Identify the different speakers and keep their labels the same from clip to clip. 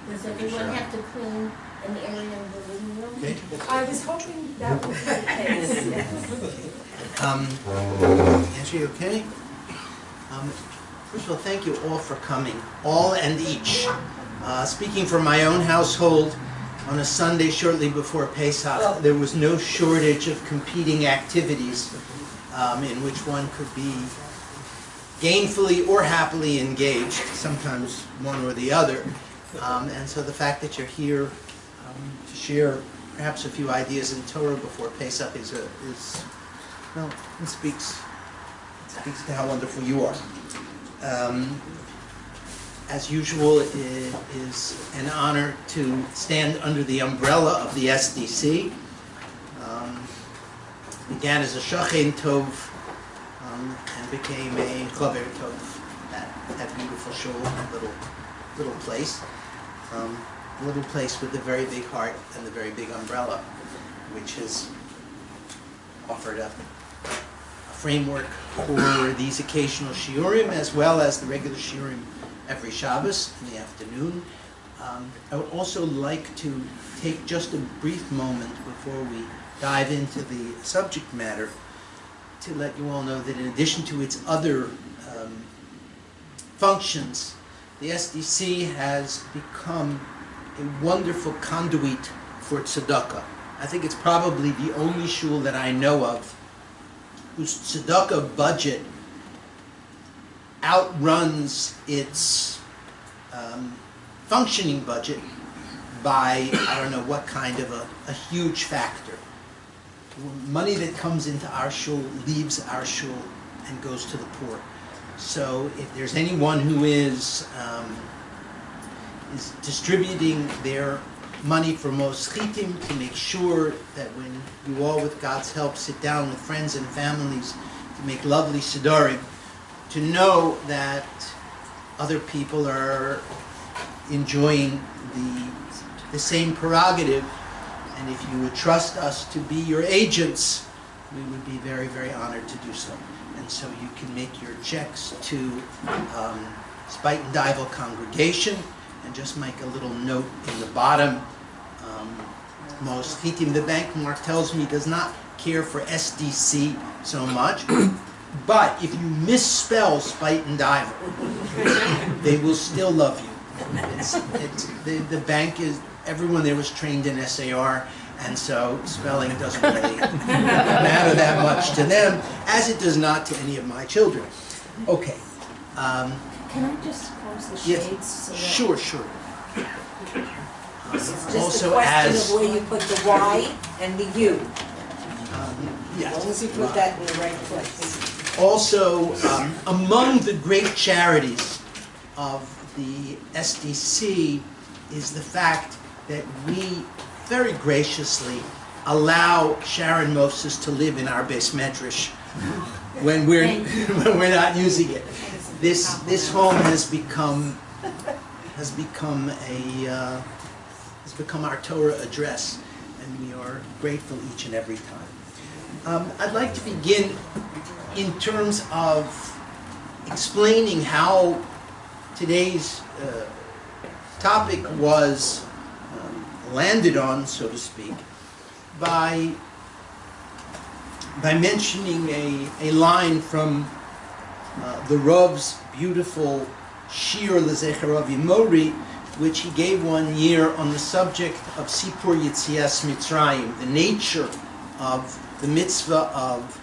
Speaker 1: Does everyone have to clean an area of the living room?
Speaker 2: Okay.
Speaker 3: I was hoping that would be the case.
Speaker 2: Andrew, you okay? First of all, thank you all for coming, all and each. Speaking for my own household, on a Sunday shortly before Pesach, there was no shortage of competing activities in which one could be gainfully or happily engaged, sometimes one or the other. And so the fact that you're here to share perhaps a few ideas in Torah before Pesach it speaks to how wonderful you are. As usual, it is an honor to stand under the umbrella of the SDC. Began as a Shachen Tov and became a Chaver Tov, that beautiful shul, little place. A little place with a very big heart and a very big umbrella, which has offered a framework for these occasional shiurim as well as the regular shiurim every Shabbos in the afternoon. I would also like to take just a brief moment before we dive into the subject matter to let you all know that in addition to its other functions, the SDC has become a wonderful conduit for tzedakah. I think it's probably the only shul that I know of whose tzedakah budget outruns its functioning budget by, I don't know what kind of a huge factor. Money that comes into our shul leaves our shul and goes to the poor. So if there's anyone who is distributing their money for moschitim to make sure that when you all, with God's help, sit down with friends and families to make lovely siddharim, to know that other people are enjoying the same prerogative, and if you would trust us to be your agents, we would be very, very honored to do so. And so you can make your checks to Spite and Dival Congregation, and just make a little note in the bottom. Moschitim, the bank, Mark tells me, does not care for SDC so much, but if you misspell Spite and Dival, they will still love you. The bank is, everyone there was trained in SAR, and so spelling doesn't really matter that much to them, as it does not to any of my children. Okay.
Speaker 1: Can I just close the
Speaker 2: Yes.
Speaker 1: shades? So that
Speaker 2: Sure.
Speaker 3: Just
Speaker 2: Also
Speaker 3: a question
Speaker 2: as-
Speaker 3: of where you put the Y and the U.
Speaker 2: Yes.
Speaker 3: As long as you put that in the right place.
Speaker 2: Also, among the great charities of the SDC is the fact that we very graciously allow Sharon Moses to live in our Beis Medrash when we're not using it. This home has become our Torah address, and we are grateful each and every time. I'd like to begin in terms of explaining how today's topic was landed on, so to speak, by mentioning a line from the Rav's beautiful Shiur L'Zecher Avi Mori, which he gave one year on the subject of Sipur Yitzias Mitzrayim, the nature of the mitzvah of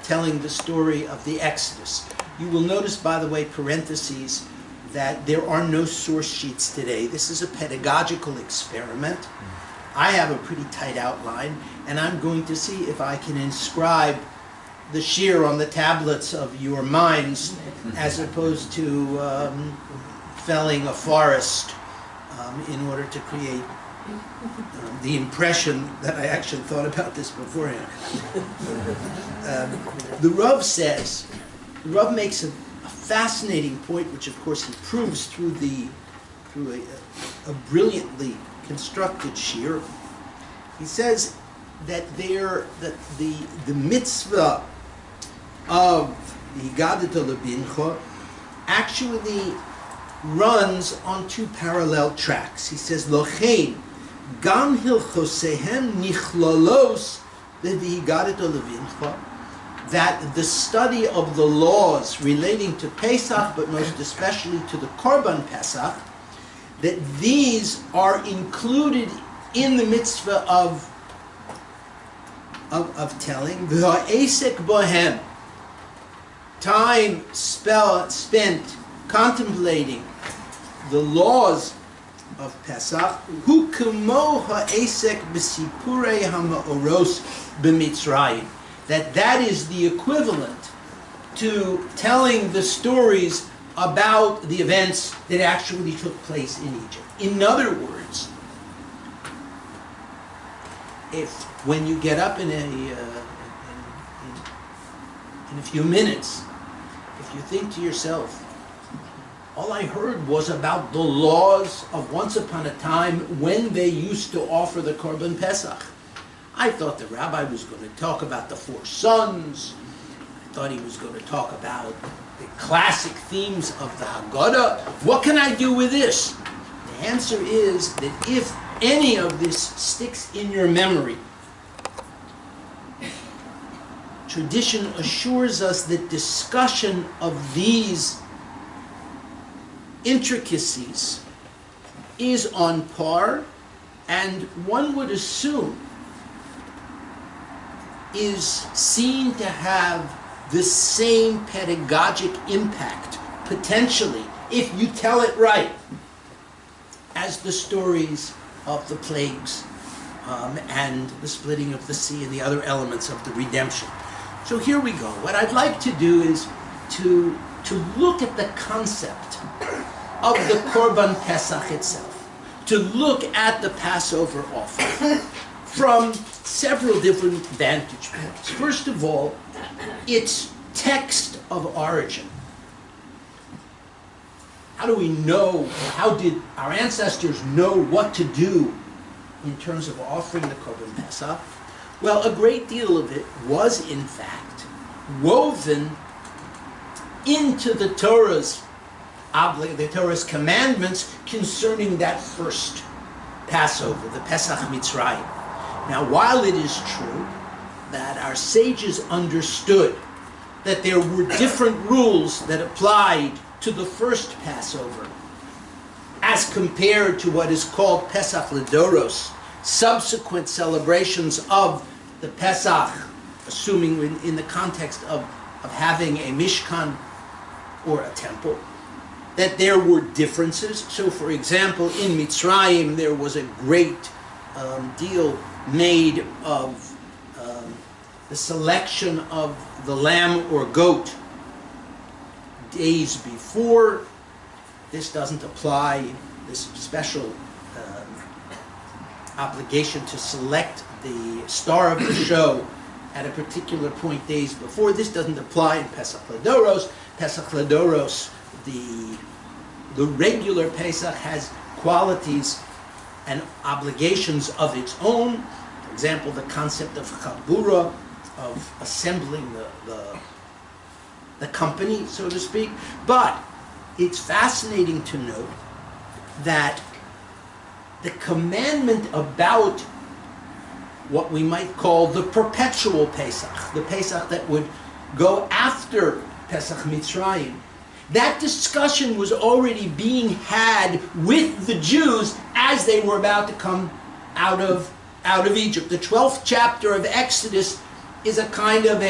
Speaker 2: telling the story of the Exodus. You will notice, by the way, parentheses, that there are no source sheets today. This is a pedagogical experiment. I have a pretty tight outline, and I'm going to see if I can inscribe the shiur on the tablets of your minds, as opposed to felling a forest in order to create the impression that I actually thought about this beforehand. The Rav makes a fascinating point, which of course he proves through a brilliantly constructed shiur. He says that the mitzvah of the Higadat Lebincha actually runs on two parallel tracks. He says, Lochein, Gam Hilchosehem Nichlalos Levihigadet Levincha, that the study of the laws relating to Pesach, but most especially to the Korban Pesach, that these are included in the mitzvah of telling, V'ha'esek bohem, time spent contemplating the laws of Pesach, hu kemo ha'esek b'sipurei ha'ma'oros b'mitzrayim, that is the equivalent to telling the stories about the events that actually took place in Egypt. In other words, if when you get up in a few minutes, if you think to yourself, all I heard was about the laws of once upon a time when they used to offer the Korban Pesach. I thought the rabbi was going to talk about the 4 sons. I thought he was going to talk about the classic themes of the Haggadah. What can I do with this? The answer is that if any of this sticks in your memory, tradition assures us that discussion of these intricacies is on par, and one would assume is seen to have the same pedagogic impact, potentially, if you tell it right, as the stories of the plagues and the splitting of the sea and the other elements of the redemption. So here we go. What I'd like to do is to look at the concept of the Korban Pesach itself, to look at the Passover offering from several different vantage points. First of all, its text of origin. How do we know, how did our ancestors know what to do in terms of offering the Korban Pesach? Well, a great deal of it was, in fact, woven into the Torah's commandments concerning that first Passover, the Pesach Mitzrayim. Now, while it is true that our sages understood that there were different rules that applied to the first Passover as compared to what is called Pesach Ledoros, subsequent celebrations of the Pesach, assuming in the context of having a Mishkan or a temple, that there were differences. So, for example, in Mitzrayim, there was a great deal made of the selection of the lamb or goat days before. This doesn't apply, this special obligation to select the star of the show at a particular point days before. This doesn't apply in Pesach Ledoros. Pesach Ledoros, the regular Pesach, has qualities and obligations of its own. For example, the concept of chabura, of assembling the company, so to speak. But it's fascinating to note that the commandment about what we might call the perpetual Pesach, the Pesach that would go after Pesach Mitzrayim, that discussion was already being had with the Jews as they were about to come out of Egypt. The 12th chapter of Exodus is a kind of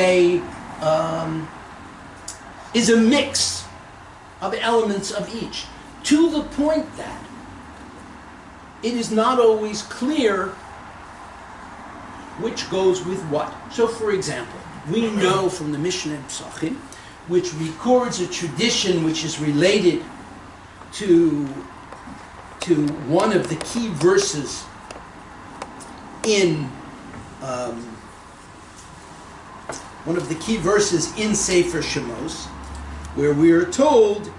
Speaker 2: is a mix of elements of each, to the point that it is not always clear which goes with what. So, for example, we know from the Mishnah Pesachim, which records a tradition which is related to one of the key verses in Sefer Shemos, where we are told,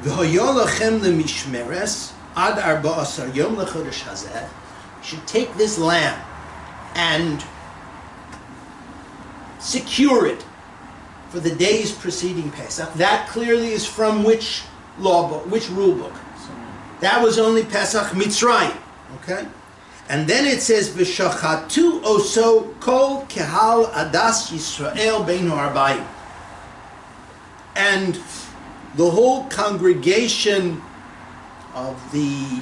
Speaker 2: "V'hoyo lachem lemishmeres ad 14 yom lechodesh hazeh." You should take this lamb and secure it for the days preceding Pesach. That clearly is from which law book, which rule book? That was only Pesach Mitzrayim, okay? And then it says, V'shachatu oso kol kehal adas Yisrael beinu arbayim. And the whole congregation of the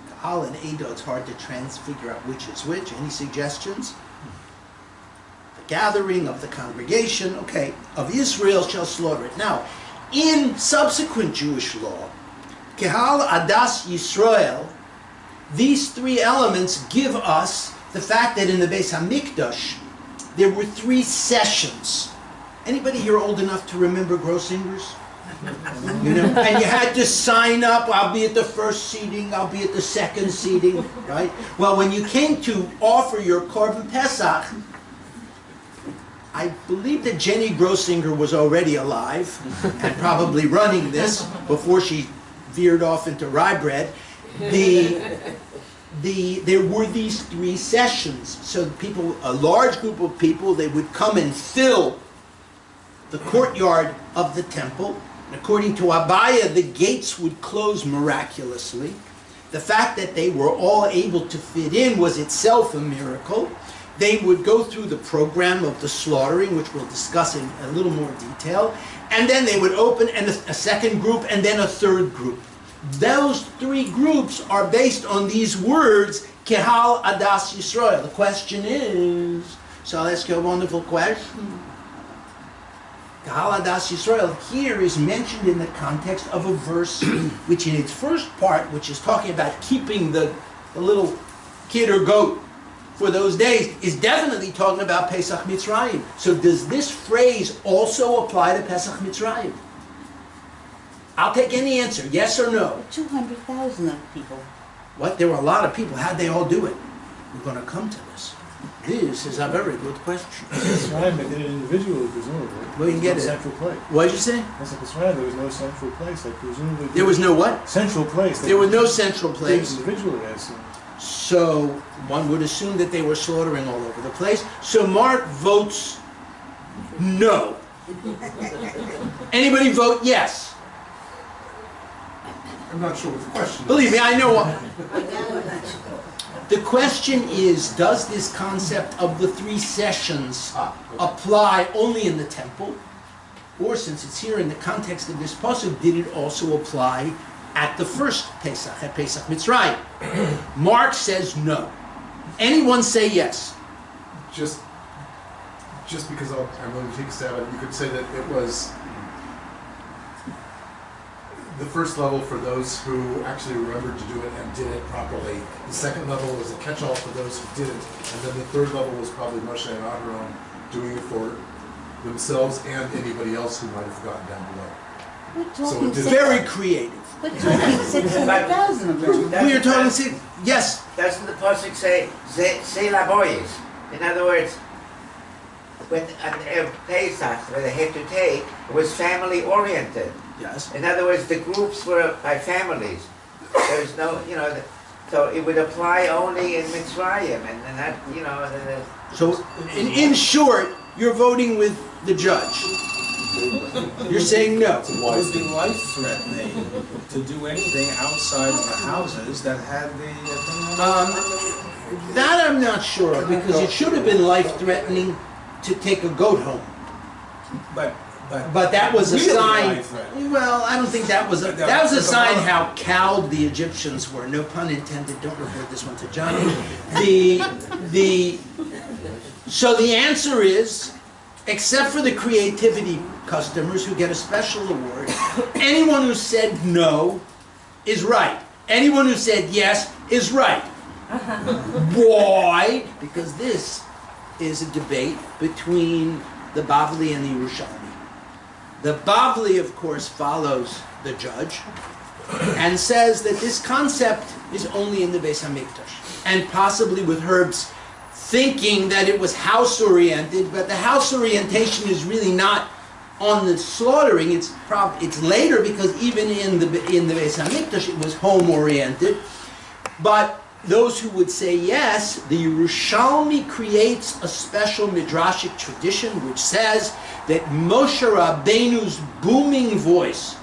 Speaker 2: Kahal and Edo, it's hard to figure out which is which. Any suggestions? The gathering of the congregation, okay, of Israel shall slaughter it. Now, in subsequent Jewish law, Kahal Adas Yisrael, these three elements give us the fact that in the Beis HaMikdash, there were 3 sessions. Anybody here old enough to remember Grossingers? You know, and you had to sign up, I'll be at the first seating, I'll be at the second seating, right? Well, when you came to offer your Korban Pesach, I believe that Jenny Grossinger was already alive and probably running this before she veered off into rye bread. There were these 3 sessions. So people, a large group of people, they would come and fill the courtyard of the temple. And according to Abaya, the gates would close miraculously. The fact that they were all able to fit in was itself a miracle. They would go through the program of the slaughtering, which we'll discuss in a little more detail. And then they would open a second group and then a third group. Those 3 groups are based on these words, Kehal Adas Yisrael. The question is, so I'll ask you a wonderful question. Kehal Adas Yisrael here is mentioned in the context of a verse which in its first part, which is talking about keeping the little kid or goat for those days, is definitely talking about Pesach Mitzrayim. So does this phrase also apply to Pesach Mitzrayim? I'll take any answer, yes or no.
Speaker 3: 200,000 of people.
Speaker 2: What? There were a lot of people. How'd they all do it? We're going to come to this. This is a very good question.
Speaker 4: That's right, but did it individually, presumably.
Speaker 2: Well, you can get
Speaker 4: no
Speaker 2: it.
Speaker 4: Central place.
Speaker 2: What did you say?
Speaker 4: That's like, that's right, there was no central place. Like, presumably.
Speaker 2: There was no what?
Speaker 4: Central place.
Speaker 2: There was no central place.
Speaker 4: Individually, I assume.
Speaker 2: So one would assume that they were slaughtering all over the place. So Mark votes no. Anybody vote yes?
Speaker 5: I'm not sure what the question is.
Speaker 2: Believe me, I know what. The question is, does this concept of the 3 sessions apply only in the temple? Or since it's here in the context of this pasuk, did it also apply at the first Pesach, at Pesach Mitzrayim? Mark says no. Anyone say yes?
Speaker 5: Just because I'm going to take a stab at it, you could say that it was the first level for those who actually remembered to do it and did it properly. The second level was a catch-all for those who didn't. And then the third level was probably Moshe and Aharon doing it for themselves and anybody else who might have gotten down below.
Speaker 3: We're
Speaker 5: So
Speaker 3: talking
Speaker 5: it did-
Speaker 2: Very creative.
Speaker 3: We're talking 600,000 of them.
Speaker 2: We are talking, yes.
Speaker 6: Doesn't the pasuk say "Sela boyes"? In other words, when Pesach, where they had to take, it was family oriented.
Speaker 2: Yes.
Speaker 6: In other words, the groups were by families. There's no, so it would apply only in Mitzrayim, and that,
Speaker 2: So, in short, you're voting with the judge. You're saying no.
Speaker 7: It would be life-threatening to do anything outside of the houses that had the thing.
Speaker 2: That I'm not sure of, because it should have been life-threatening to take a goat home. But that was a
Speaker 7: really
Speaker 2: sign.
Speaker 7: life-threatening.
Speaker 2: Well, I don't think that was a. That was a sign how cowed the Egyptians were. No pun intended. Don't report this one to Johnny. So the answer is, except for the creativity customers who get a special award, anyone who said no is right. Anyone who said yes is right. Why? Because this is a debate between the Bavli and the Yerushalmi. The Bavli, of course, follows the judge and says that this concept is only in the Beis HaMikdash, and possibly with Herb's thinking that it was house-oriented, but the house orientation is really not on the slaughtering. It's later, because even in the Beis HaMikdash it was home-oriented. But those who would say yes, the Yerushalmi creates a special midrashic tradition which says that Moshe Rabbeinu's booming voice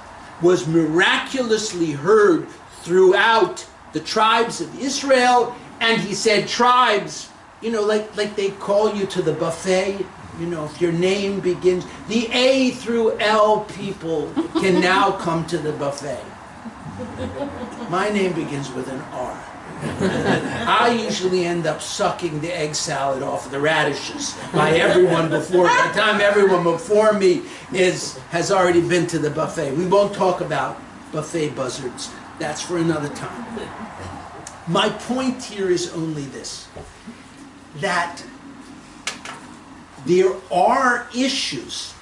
Speaker 2: was miraculously heard throughout the tribes of Israel, and he said, tribes, like they call you to the buffet, if your name begins, the A through L people can now come to the buffet. My name begins with an R. I usually end up sucking the egg salad off of the radishes by everyone before. By the time everyone before me has already been to the buffet. We won't talk about buffet buzzards. That's for another time. My point here is only this, that there are issues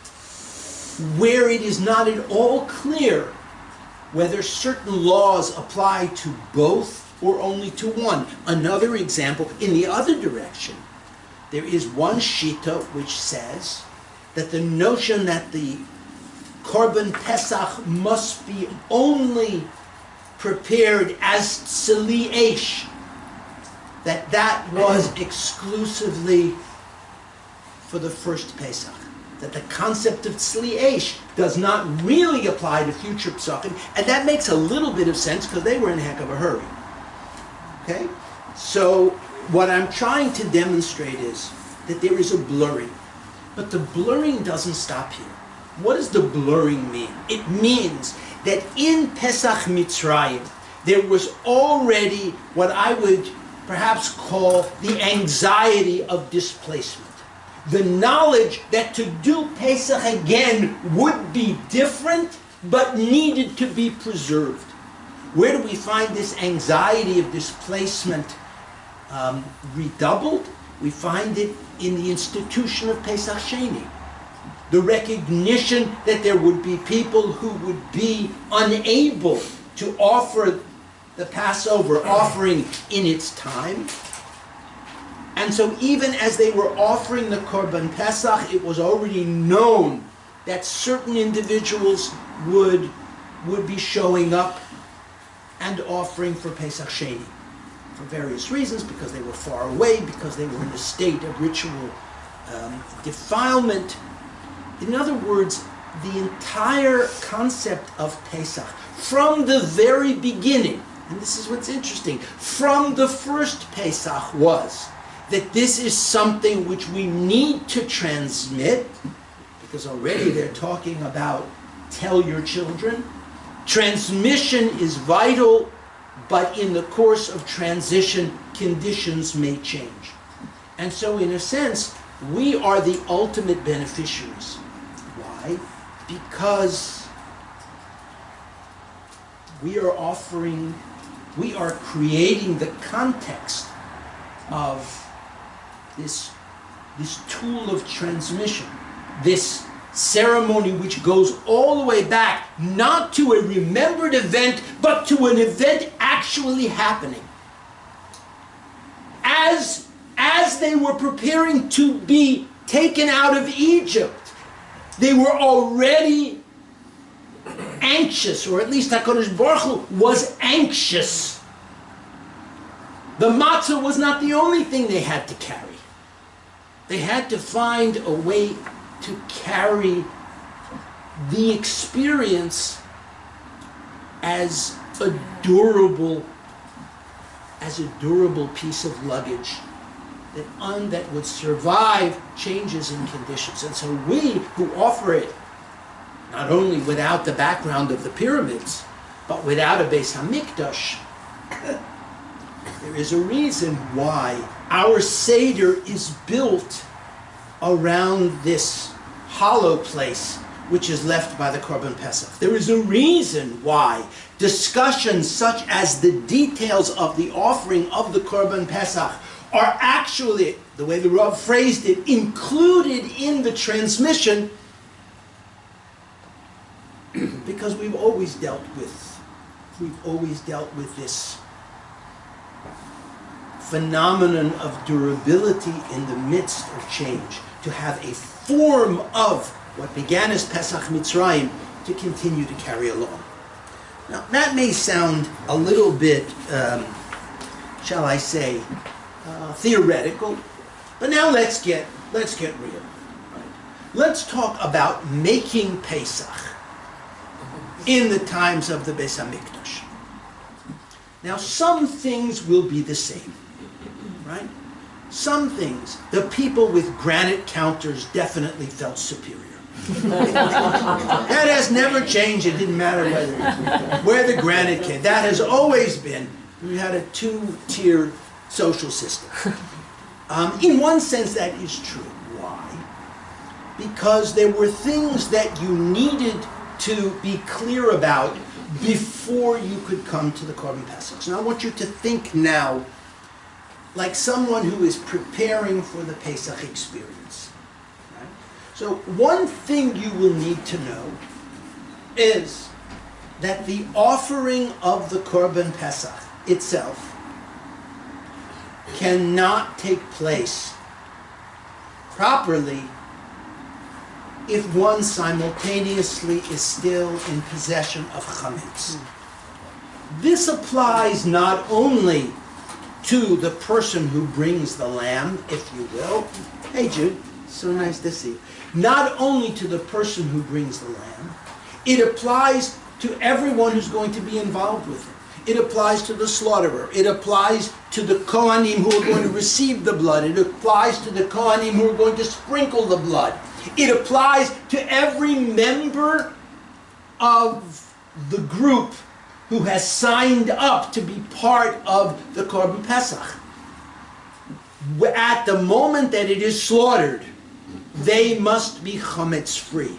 Speaker 2: where it is not at all clear whether certain laws apply to both or only to one. Another example, in the other direction, there is one shita which says that the notion that the Korban Pesach must be only prepared as tzli eish, that was exclusively for the first Pesach. That the concept of tzli eish does not really apply to future Pesachim, and that makes a little bit of sense because they were in a heck of a hurry. Okay? So what I'm trying to demonstrate is that there is a blurring. But the blurring doesn't stop here. What does the blurring mean? It means that in Pesach Mitzrayim, there was already what I would perhaps call the anxiety of displacement. The knowledge that to do Pesach again would be different, but needed to be preserved. Where do we find this anxiety of displacement redoubled? We find it in the institution of Pesach Sheni. The recognition that there would be people who would be unable to offer the Passover offering in its time. And so even as they were offering the Korban Pesach, it was already known that certain individuals would be showing up and offering for Pesach Sheni for various reasons, because they were far away, because they were in a state of ritual defilement. In other words, the entire concept of Pesach, from the very beginning, and this is what's interesting, from the first Pesach was that this is something which we need to transmit, because already they're talking about tell your children. Transmission is vital, but in the course of transition, conditions may change. And so in a sense, we are the ultimate beneficiaries. Why? Because we are creating the context of this tool of transmission, this ceremony which goes all the way back, not to a remembered event, but to an event actually happening. As they were preparing to be taken out of Egypt, they were already anxious, or at least HaKadosh Baruch Hu was anxious. The matzah was not the only thing they had to carry. They had to find a way to carry the experience as a durable piece of luggage that would survive changes in conditions. And so we who offer it, not only without the background of the pyramids, but without a Beis HaMikdash, there is a reason why our Seder is built around this hollow place which is left by the Korban Pesach. There is a reason why discussions such as the details of the offering of the Korban Pesach are actually, the way the Rav phrased it, included in the transmission, because we've always dealt with this phenomenon of durability in the midst of change, to have a form of what began as Pesach Mitzrayim to continue to carry along. Now, that may sound a little bit shall I say, theoretical. But now let's get real. Right? Let's talk about making Pesach in the times of the Beis Hamikdash. Now, some things will be the same, right? Some things, the people with granite counters definitely felt superior. That has never changed. It didn't matter where the granite came. That has always been. We had a two-tiered social system. In one sense, that is true. Why? Because there were things that you needed to be clear about before you could come to the Korban Pesach. So I want you to think now like someone who is preparing for the Pesach experience. Right? So one thing you will need to know is that the offering of the Korban Pesach itself cannot take place properly if one simultaneously is still in possession of chametz. This applies not only to the person who brings the lamb, if you will. Hey Jude, so nice to see you. Not only to the person who brings the lamb, it applies to everyone who's going to be involved with it. It applies to the slaughterer. It applies to the Kohanim who are going to receive the blood. It applies to the Kohanim who are going to sprinkle the blood. It applies to every member of the group who has signed up to be part of the Korban Pesach. At the moment that it is slaughtered, they must be chametz free.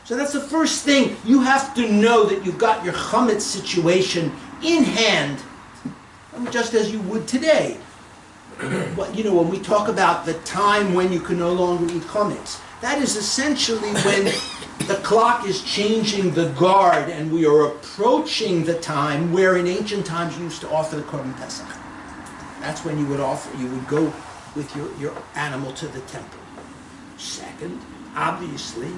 Speaker 2: So that's the first thing. You have to know that you've got your chametz situation in hand, just as you would today. When we talk about the time when you can no longer eat chametz, that is essentially when the clock is changing the guard and we are approaching the time where in ancient times you used to offer the Korban Pesach. That's when you would go with your animal to the temple. Second, obviously,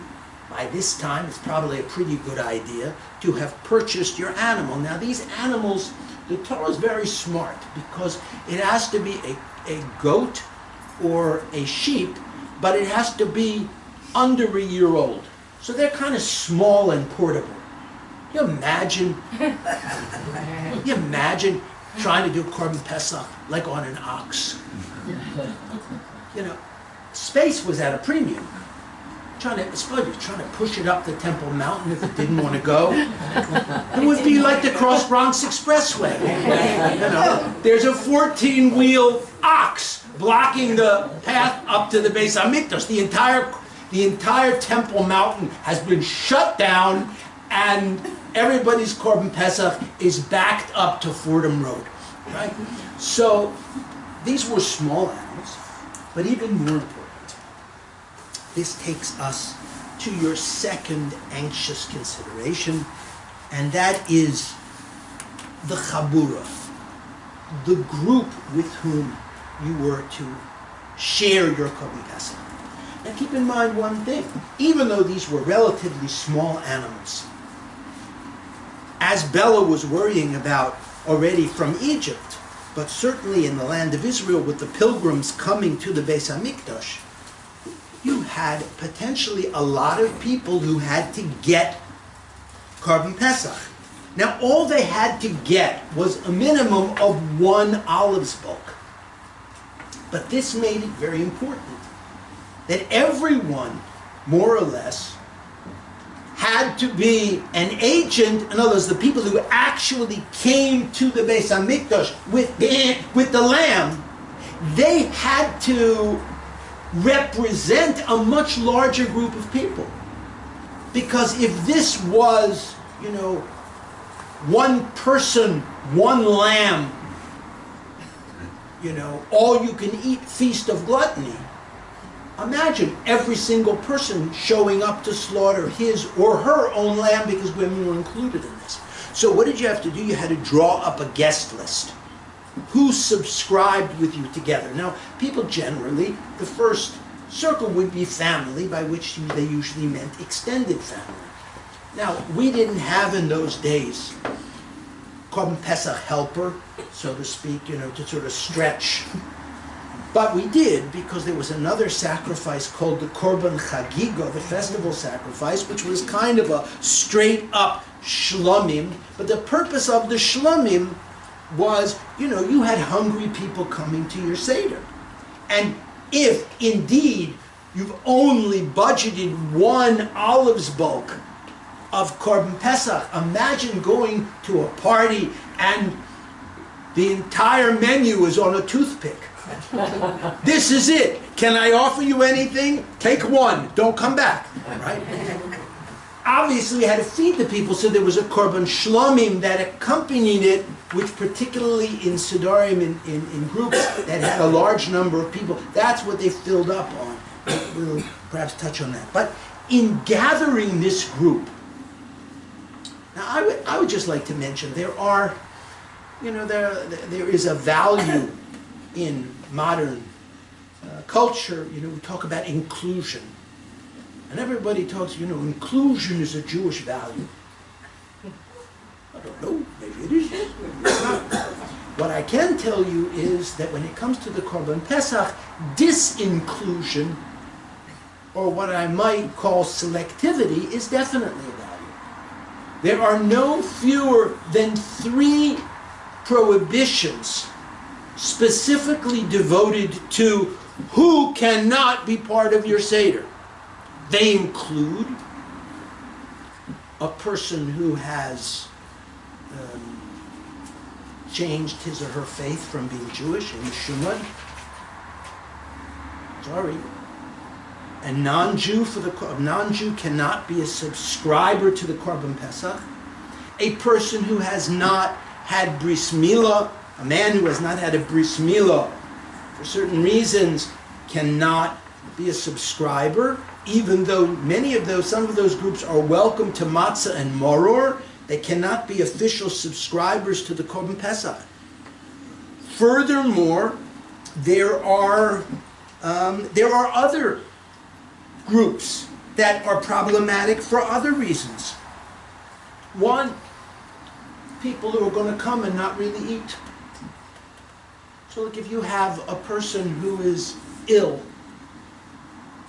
Speaker 2: by this time it's probably a pretty good idea to have purchased your animal. Now these animals, the Torah is very smart because it has to be a goat or a sheep, but it has to be under a year old. So they're kind of small and portable. You imagine trying to do Korban Pesach like on an ox. Space was at a premium. Trying to push it up the Temple Mountain if it didn't want to go. It would be like the Cross Bronx Expressway. There's a 14-wheel ox blocking the path up to the Beis Hamikdash. The entire Temple Mountain has been shut down, and everybody's Korban Pesach is backed up to Fordham Road. Right? So these were small animals, but even more important, this takes us to your second anxious consideration, and that is the chabura, the group with whom you were to share your Korban Pesach. Now keep in mind one thing, even though these were relatively small animals, as Bella was worrying about already from Egypt, but certainly in the land of Israel with the pilgrims coming to the Beis Hamikdash, you had potentially a lot of people who had to get Korban Pesach. Now all they had to get was a minimum of 1 olive's bulk. But this made it very important that everyone, more or less, had to be an agent. In other words, the people who actually came to the Beis Hamikdash with the lamb, they had to represent a much larger group of people. Because if this was, one person, one lamb, all you can eat feast of gluttony, imagine every single person showing up to slaughter his or her own lamb because women were included in this. So what did you have to do? You had to draw up a guest list. Who subscribed with you together? Now, people generally, the first circle would be family, by which they usually meant extended family. Now, we didn't have in those days Korban Pesach helper, so to speak, to sort of stretch. But we did, because there was another sacrifice called the Korban Chagiga, the festival sacrifice, which was kind of a straight-up shlomim. But the purpose of the shlomim was, you had hungry people coming to your Seder. And if, indeed, you've only budgeted one olive's bulk of Korban Pesach, imagine going to a party and the entire menu is on a toothpick. This is it. Can I offer you anything? Take one. Don't come back. Right? Obviously, we had to feed the people, so there was a korban shlomim that accompanied it, which particularly in Sidorim, in groups that had a large number of people, that's what they filled up on. We'll perhaps touch on that. But in gathering this group, now I would just like to mention there is a value in modern culture. We talk about inclusion. And everybody talks, inclusion is a Jewish value. I don't know, maybe it is. It's not. What I can tell you is that when it comes to the Korban Pesach, disinclusion, or what I might call selectivity, is definitely a value. There are no fewer than 3 prohibitions specifically devoted to who cannot be part of your Seder. They include a person who has changed his or her faith from being Jewish and Shumad. Sorry. A non-Jew cannot be a subscriber to the Korban Pesach. A person who has not had bris milah, a man who has not had a bris milah for certain reasons, cannot be a subscriber, even though some of those groups are welcome to matzah and maror. They cannot be official subscribers to the Korban Pesach. Furthermore, there are other groups that are problematic for other reasons. One, people who are going to come and not really eat. So like if you have a person who is ill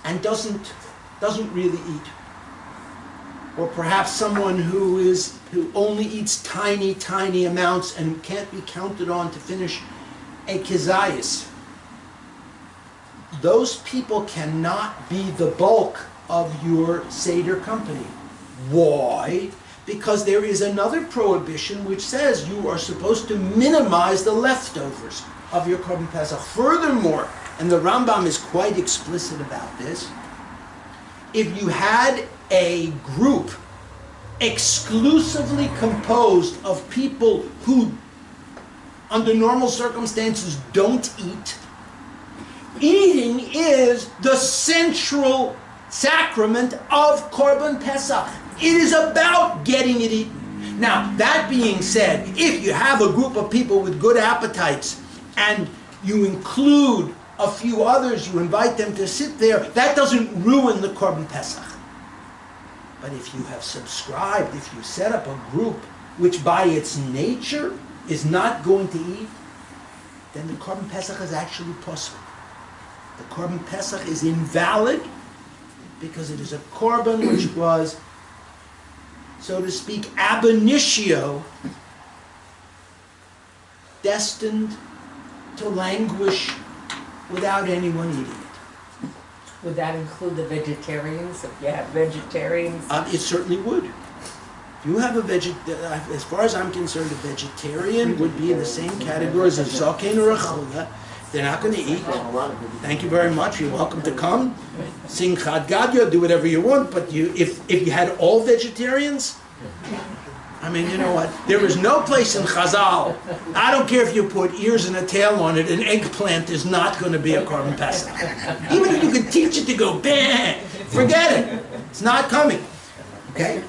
Speaker 2: and doesn't really eat, or perhaps someone who only eats tiny amounts and can't be counted on to finish a kizayis, those people cannot be the bulk of your Seder company. Why? Because there is another prohibition which says you are supposed to minimize the leftovers of your Korban Pesach. Furthermore, and the Rambam is quite explicit about this, if you had a group exclusively composed of people who, under normal circumstances, don't eat, eating is the central sacrament of Korban Pesach. It is about getting it eaten. Now, that being said, if you have a group of people with good appetites and you include a few others, you invite them to sit there, that doesn't ruin the Korban Pesach. But if you have subscribed, if you set up a group which by its nature is not going to eat, then the Korban Pesach is actually possible. The Korban Pesach is invalid because it is a Korban which was, so to speak, ab initio, destined to languish without anyone eating it.
Speaker 8: Would that include the vegetarians, if you have vegetarians?
Speaker 2: It certainly would. If you have as far as I'm concerned, a vegetarian would be in the same category as a zaken or a chula. They're not going to eat. Thank you very much. You're welcome to come. Sing Chad Gadya, do whatever you want, but if you had all vegetarians, I mean, you know what? There is no place in Chazal. I don't care if you put ears and a tail on it, an eggplant is not going to be a Korban Pesach. Even if you could teach it to go, bang, forget it. It's not coming. Okay?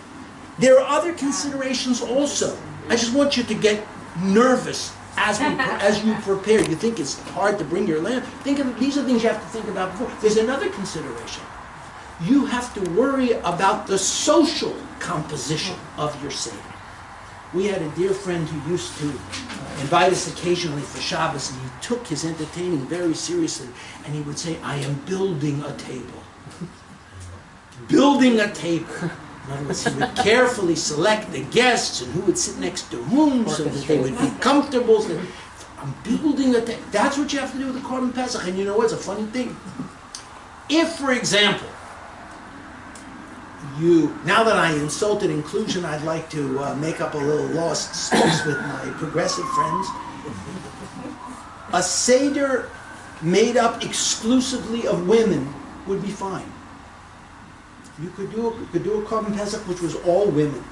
Speaker 2: There are other considerations also. I just want you to get nervous as you prepare. You think it's hard to bring your lamb. These are things you have to think about before. There's another consideration. You have to worry about the social composition of your Seder. We had a dear friend who used to invite us occasionally for Shabbos, and he took his entertaining very seriously, and he would say, I am building a table. Building a table. In other words, he would carefully select the guests and who would sit next to whom so that they would be comfortable. So I'm building a table. That's what you have to do with the Korban Pesach. And you know what's a funny thing? If, for example, now that I insulted inclusion, I'd like to make up a little lost space with my progressive friends. A Seder made up exclusively of women would be fine. You could do a Korban Pesach which was all women,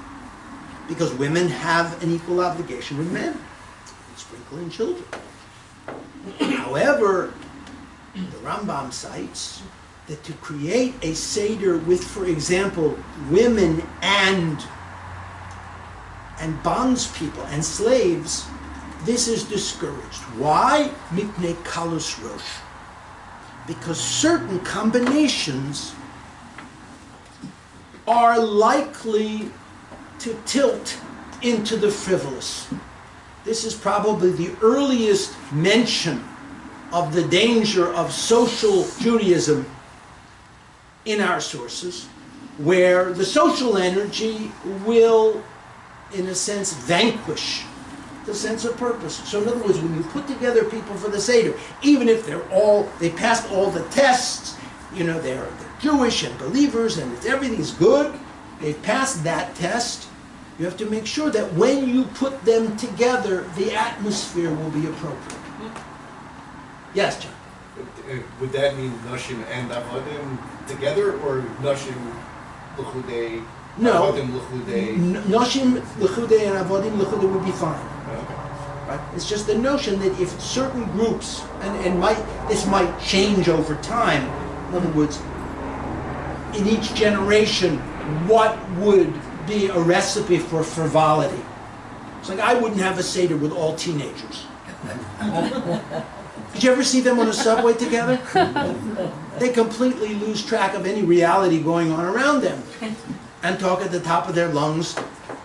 Speaker 2: because women have an equal obligation with men, sprinkling children. However, the Rambam cites that to create a Seder with, for example, women and bondspeople and slaves, this is discouraged. Why? Mipnei kalus rosh. Because certain combinations are likely to tilt into the frivolous. This is probably the earliest mention of the danger of social Judaism in our sources, where the social energy will, in a sense, vanquish the sense of purpose. So in other words, when you put together people for the Seder, even if they passed all the tests, they're Jewish and believers and everything's good, they've passed that test, you have to make sure that when you put them together, the atmosphere will be appropriate. Yes, John?
Speaker 9: Would that mean Noshim and Avodim together, or Noshim L'chudei,
Speaker 2: No.
Speaker 9: Avodim L'chudei?
Speaker 2: Noshim L'chudei and Avodim L'chudei would be fine.
Speaker 9: Okay.
Speaker 2: Right? It's just the notion that if certain groups, and this might change over time, in other words, in each generation, what would be a recipe for frivolity? It's like I wouldn't have a Seder with all teenagers. Did you ever see them on a subway together? They completely lose track of any reality going on around them and talk at the top of their lungs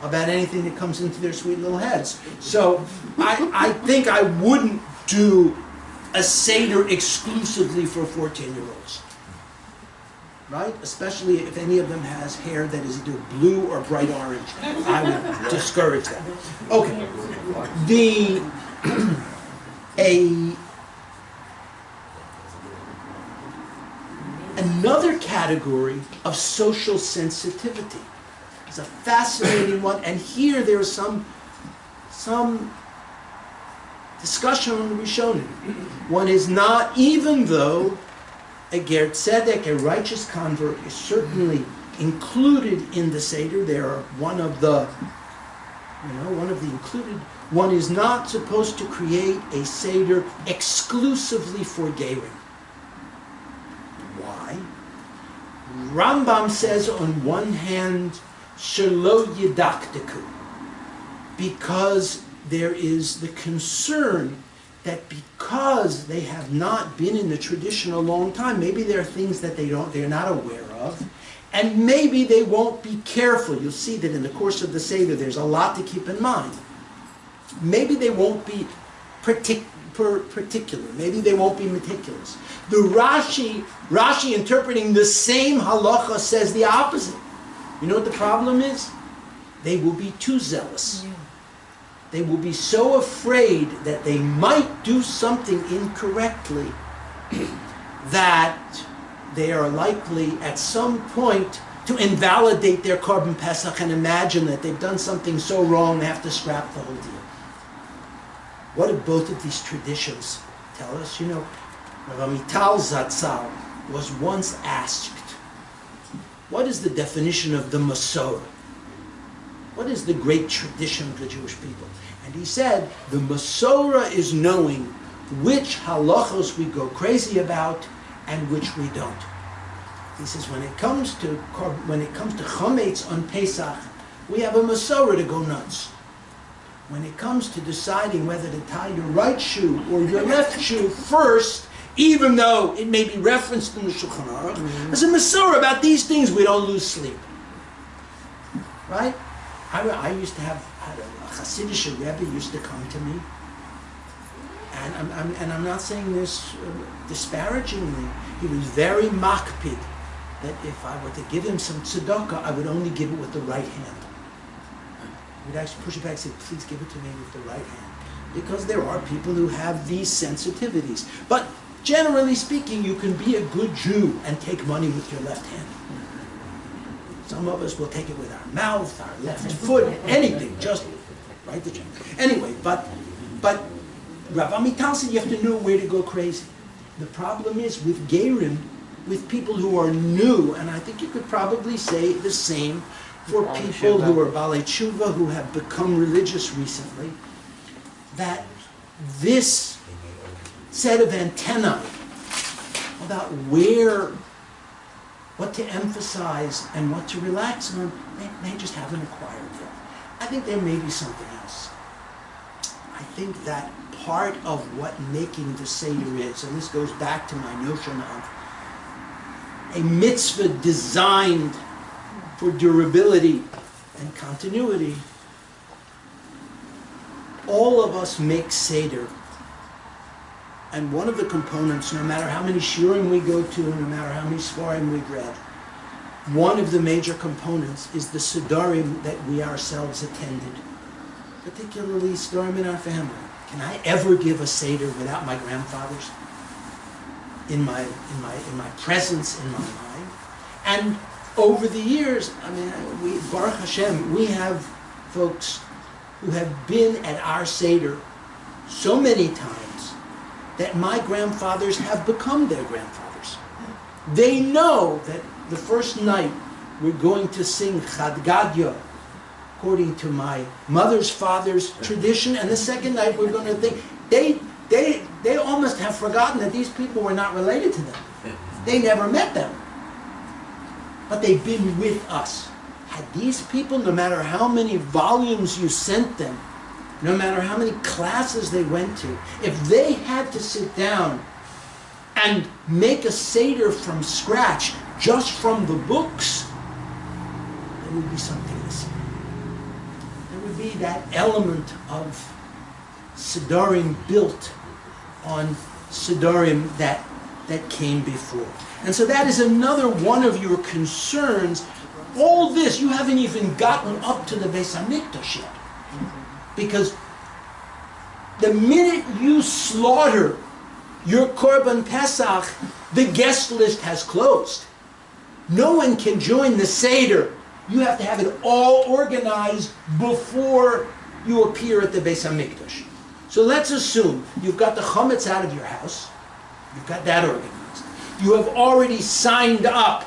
Speaker 2: about anything that comes into their sweet little heads. So I think I wouldn't do a Seder exclusively for 14-year-olds. Right? Especially if any of them has hair that is either blue or bright orange. I would discourage that. Okay. Another category of social sensitivity is a fascinating one, and here there's some discussion on the Rishonim. One is not, even though a ger tzedek, a righteous convert, is certainly included in the Seder. They are one of the included. One is not supposed to create a Seder exclusively for gerim. Why? Rambam says on one hand, shelo yidaktiku, because there is the concern that because they have not been in the tradition a long time, maybe there are things that they're not aware of, and maybe they won't be careful. You'll see that in the course of the Seder, there's a lot to keep in mind. Maybe they won't be particular. Maybe they won't be meticulous. The Rashi interpreting the same halacha says the opposite. You know what the problem is? They will be too zealous. Yeah. They will be so afraid that they might do something incorrectly that they are likely at some point to invalidate their Korban Pesach and imagine that they've done something so wrong they have to scrap the whole deal. What do both of these traditions tell us? Rabbi Zatzal was once asked, what is the definition of the Masorah? What is the great tradition of the Jewish people? And he said, the Masorah is knowing which halachos we go crazy about and which we don't. He says, when it comes to chametz on Pesach, we have a Masorah to go nuts. When it comes to deciding whether to tie your right shoe or your left shoe first, even though it may be referenced in the Shulchan Aruch, there's a Masorah about these things, we don't lose sleep. Right? I used to have a Hasidic Rebbe used to come to me, and I'm not saying this disparagingly. He was very makpid that if I were to give him some tzedakah, I would only give it with the right hand. He'd actually push it back and say, please give it to me with the right hand. Because there are people who have these sensitivities. But generally speaking, you can be a good Jew and take money with your left hand. Some of us will take it with our mouth, our left foot, anything, just right the check. Anyway, but Rav Amital said you have to know where to go crazy. The problem is with Gerim, with people who are new, and I think you could probably say the same for people who are Balei Tshuva, who have become religious recently, that this set of antennae about what to emphasize and what to relax on, they just haven't acquired yet. I think there may be something else. I think that part of what making the Seder is, and this goes back to my notion of a mitzvah designed for durability and continuity. All of us make Seder, and one of the components, no matter how many shiurim we go to, no matter how many svarim we've read, one of the major components is the sedarim that we ourselves attended, particularly sedarim in our family. Can I ever give a Seder without my grandfathers in my presence, in my mind? And over the years, I mean, Baruch Hashem, we have folks who have been at our Seder so many times that my grandfathers have become their grandfathers. They know that the first night we're going to sing Chad Gadya according to my mother's father's tradition, and the second night we're going to think, they almost have forgotten that these people were not related to them. They never met them. But they've been with us. Had these people, no matter how many volumes you sent them, no matter how many classes they went to, if they had to sit down and make a Seder from scratch, just from the books, there would be something missing. There would be that element of Sedarim built on Sedarim that came before. And so that is another one of your concerns. All this, you haven't even gotten up to the Beis HaMikdash yet. Because the minute you slaughter your Korban Pesach, the guest list has closed. No one can join the Seder. You have to have it all organized before you appear at the Beis HaMikdash. So let's assume you've got the chametz out of your house. You've got that organized. You have already signed up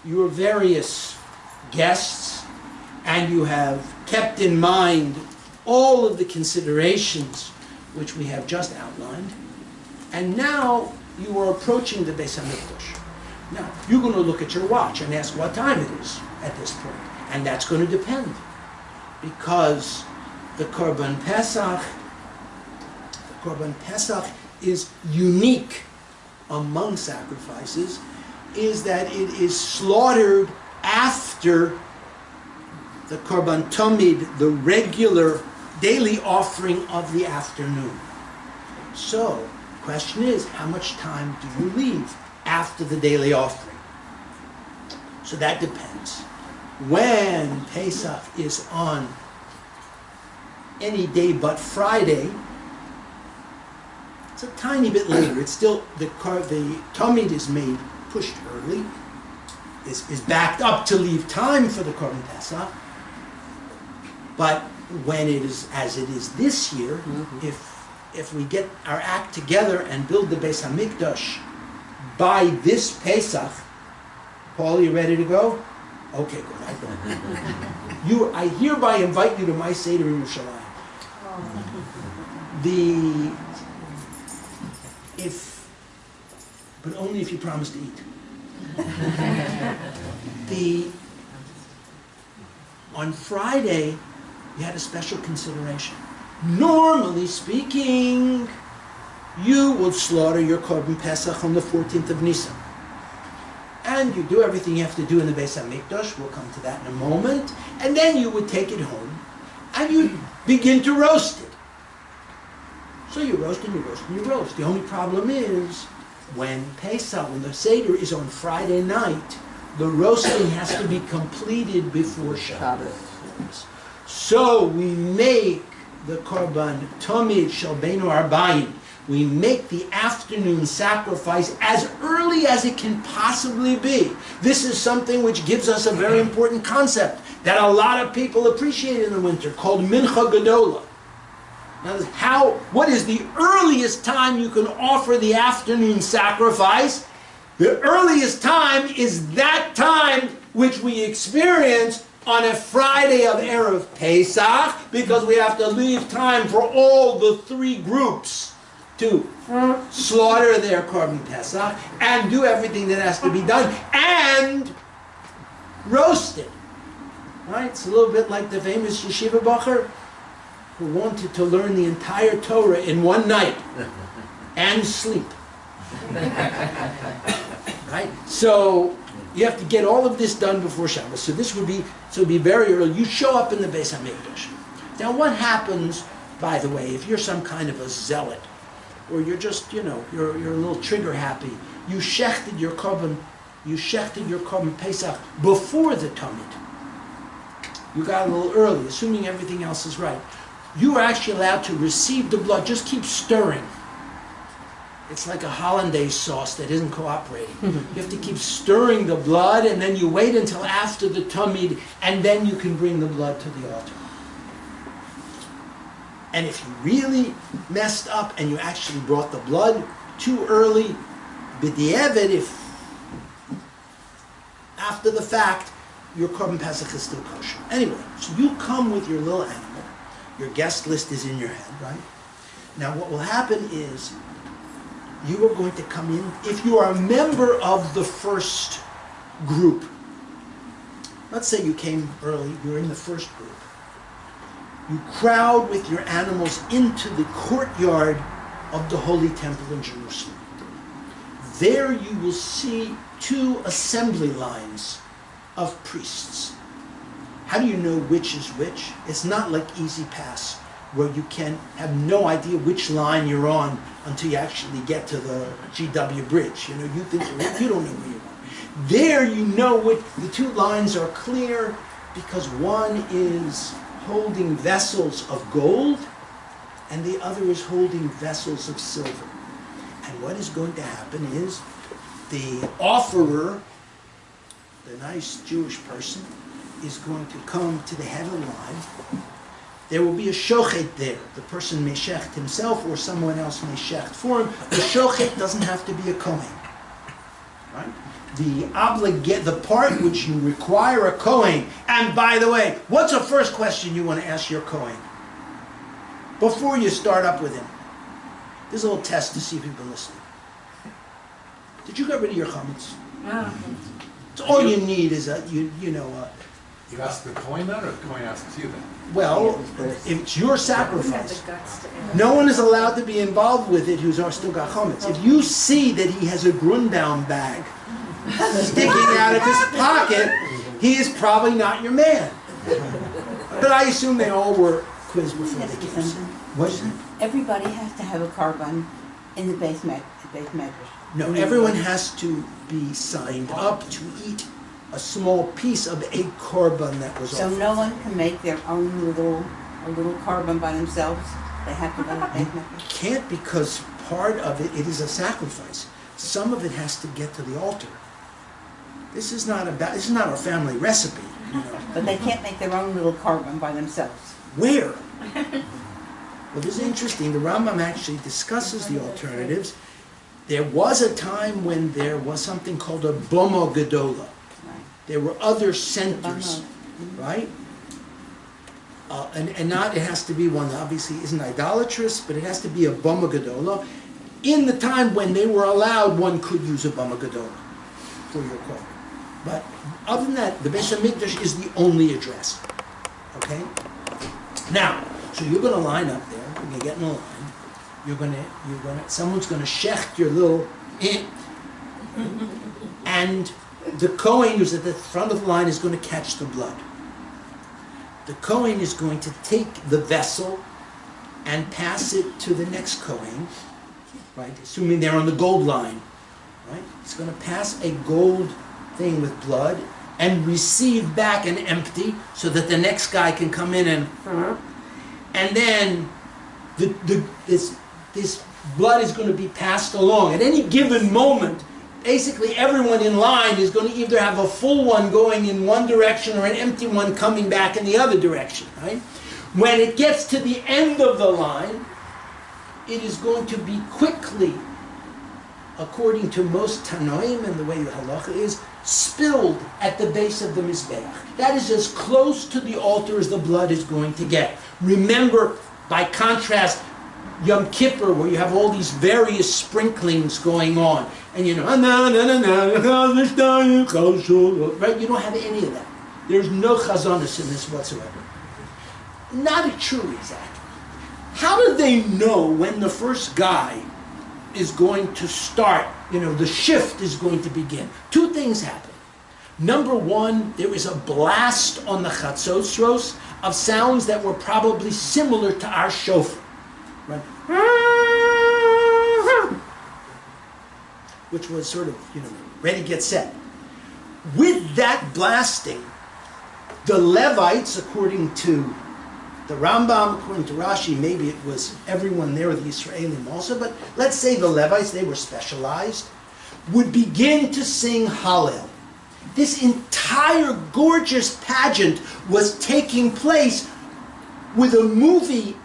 Speaker 2: your various guests, and you have kept in mind all of the considerations which we have just outlined. And now you are approaching the Beis HaMikdash. Now, you're going to look at your watch and ask what time it is at this point. And that's going to depend. Because the Korban Pesach is unique among sacrifices, is that it is slaughtered after the Korban Tamid, the regular daily offering of the afternoon. So, the question is, how much time do you leave after the daily offering? So that depends. When Pesach is on any day but Friday, it's a tiny bit later. It's still, the Tamid is made, pushed early, is backed up to leave time for the Korban Pesach. But when it is, as it is this year, if we get our act together and build the Beis HaMikdash by this Pesach, Paul, you ready to go? Okay, good. I hereby invite you to my Seder in Yerushalayim. But only if you promise to eat. On Friday, you had a special consideration. Normally speaking, you would slaughter your Korban Pesach on the 14th of Nisan. And and you do everything you have to do in the Beis HaMikdash. We'll come to that in a moment. And then you would take it home, and you begin to roast it. So you roast and you roast and you roast. The only problem is, when Pesach, when the Seder is on Friday night, the roasting has to be completed before Shabbos. So we make the Korban Tomid Shalbeinu Arbayim. We make the afternoon sacrifice as early as it can possibly be. This is something which gives us a very important concept that a lot of people appreciate in the winter, called Mincha Gedola. Now, what is the earliest time you can offer the afternoon sacrifice? The earliest time is that time which we experience on a Friday of Erev Pesach, because we have to leave time for all the three groups to slaughter their Korban Pesach and do everything that has to be done and roast it. Right? It's a little bit like the famous yeshiva bacher who wanted to learn the entire Torah in one night and sleep. Right? So you have to get all of this done before Shabbos. So this would be very early. You show up in the Beis HaMikdash. Now what happens, by the way, if you're some kind of a zealot, or you're just, you're a little trigger happy, you shechted your Korban Pesach before the Tamid. You got a little early, assuming everything else is right. You are actually allowed to receive the blood. Just keep stirring. It's like a hollandaise sauce that isn't cooperating. You have to keep stirring the blood, and then you wait until after the Tamid, and then you can bring the blood to the altar. And if you really messed up and you actually brought the blood too early, b'di'evet, if after the fact, your Korban Pesach is still kosher. Anyway, so you come with your little animal. Your guest list is in your head, right? Now what will happen is, you are going to come in, if you are a member of the first group. Let's say you came early, you're in the first group. You crowd with your animals into the courtyard of the Holy Temple in Jerusalem. There you will see two assembly lines of priests. How do you know which is which? It's not like Easy Pass, where you can have no idea which line you're on until you actually get to the GW bridge. You think you don't know where you are. There you know the two lines are clear, because one is holding vessels of gold and the other is holding vessels of silver. And what is going to happen is the offerer, the nice Jewish person, is going to come to the head of the line. There will be a shochet there. The person may shecht himself or someone else may shecht for him. The shochet doesn't have to be a kohen. Right? The part which you require a kohen, and by the way, what's the first question you want to ask your kohen? Before you start up with him. There's a little test to see if you've been listening. Did you get rid of your chametz?
Speaker 8: No.
Speaker 2: So all you need is
Speaker 5: You ask the coin that, or the coin asks you that?
Speaker 2: well, if it's your sacrifice, no one is allowed to be involved with it who's still got chametz. If you see that he has a Grunddown bag sticking out of his pocket, he is probably not your man. But I assume they all were quizzed before they came. What is it?
Speaker 3: Everybody has to have a korban in the base medrash.
Speaker 2: No, everyone has to be signed up to eat a small piece of a korban that was
Speaker 3: So
Speaker 2: offered.
Speaker 3: no one can make their own little korban by themselves. They have to go to the base medrash.
Speaker 2: Can't, because part of it is a sacrifice. Some of it has to get to the altar. This is not a family recipe.
Speaker 3: But they can't make their own little korban by themselves.
Speaker 2: Where? Well, this is interesting. The Rambam actually discusses the alternatives. There was a time when there was something called a Boma Gedola.
Speaker 3: Right.
Speaker 2: There were other centers, right? And not, it has to be one that obviously isn't idolatrous, but it has to be a Boma Gedola. In the time when they were allowed, one could use a Boma Gedola for your korban. But other than that, the Beis HaMikdash is the only address. Okay? Now, so you're going to line up there. You're going to get in a line. Someone's going to shecht your little and the Kohen who's at the front of the line is going to catch the blood. The Kohen is going to take the vessel and pass it to the next Kohen, right? Assuming they're on the gold line, right? He's going to pass a gold thing with blood and receive back an empty so that the next guy can come in and then this blood is going to be passed along. At any given moment, basically everyone in line is going to either have a full one going in one direction or an empty one coming back in the other direction, right? When it gets to the end of the line, it is going to be quickly, according to most Tanoim and the way the halacha is, spilled at the base of the Mizbeach. That is as close to the altar as the blood is going to get. Remember, by contrast, Yom Kippur, where you have all these various sprinklings going on, and you know, right? You don't have any of that. There's no chazonis in this whatsoever. Not a true exact. How do they know when the first guy is going to start, the shift is going to begin? Two things happen. Number one, there is a blast on the chatzosros of sounds that were probably similar to our shofar, right? Which was sort of, ready, get set. With that blasting, the Levites, according to the Rambam, according to Rashi, maybe it was everyone there, the Yisraelim also, but let's say the Levites, they were specialized, would begin to sing Hallel. This entire gorgeous pageant was taking place with a movie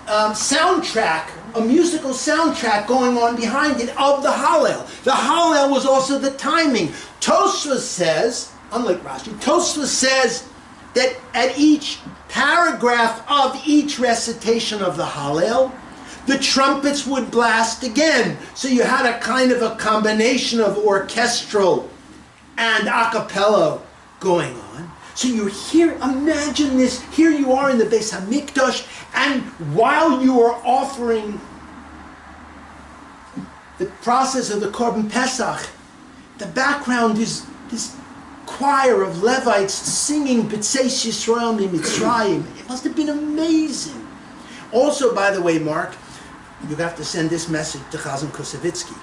Speaker 2: soundtrack, a musical soundtrack going on behind it of the Hallel. The Hallel was also the timing. Tosfos says, unlike Rashi, Tosfos says that at each paragraph of each recitation of the Hallel, the trumpets would blast again. So you had a kind of a combination of orchestral and a cappella going on. So you're here, imagine this, here you are in the Beis HaMikdash, and while you are offering the process of the Korban Pesach, the background is this choir of Levites singing B'tzeis Yisrael Mitzrayim. It must have been amazing. Also, by the way, Mark, you have to send this message to Chazan Kosevitsky.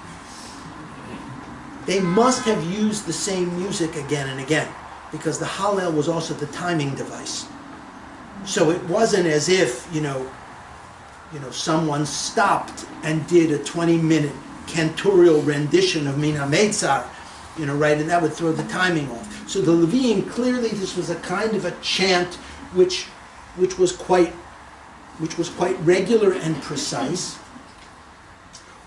Speaker 2: They must have used the same music again and again, because the Hallel was also the timing device. So it wasn't as if, someone stopped and did a 20-minute cantorial rendition of Min HaMeitzar, right, and that would throw the timing off. So the Leviim, clearly this was a kind of a chant which was quite regular and precise.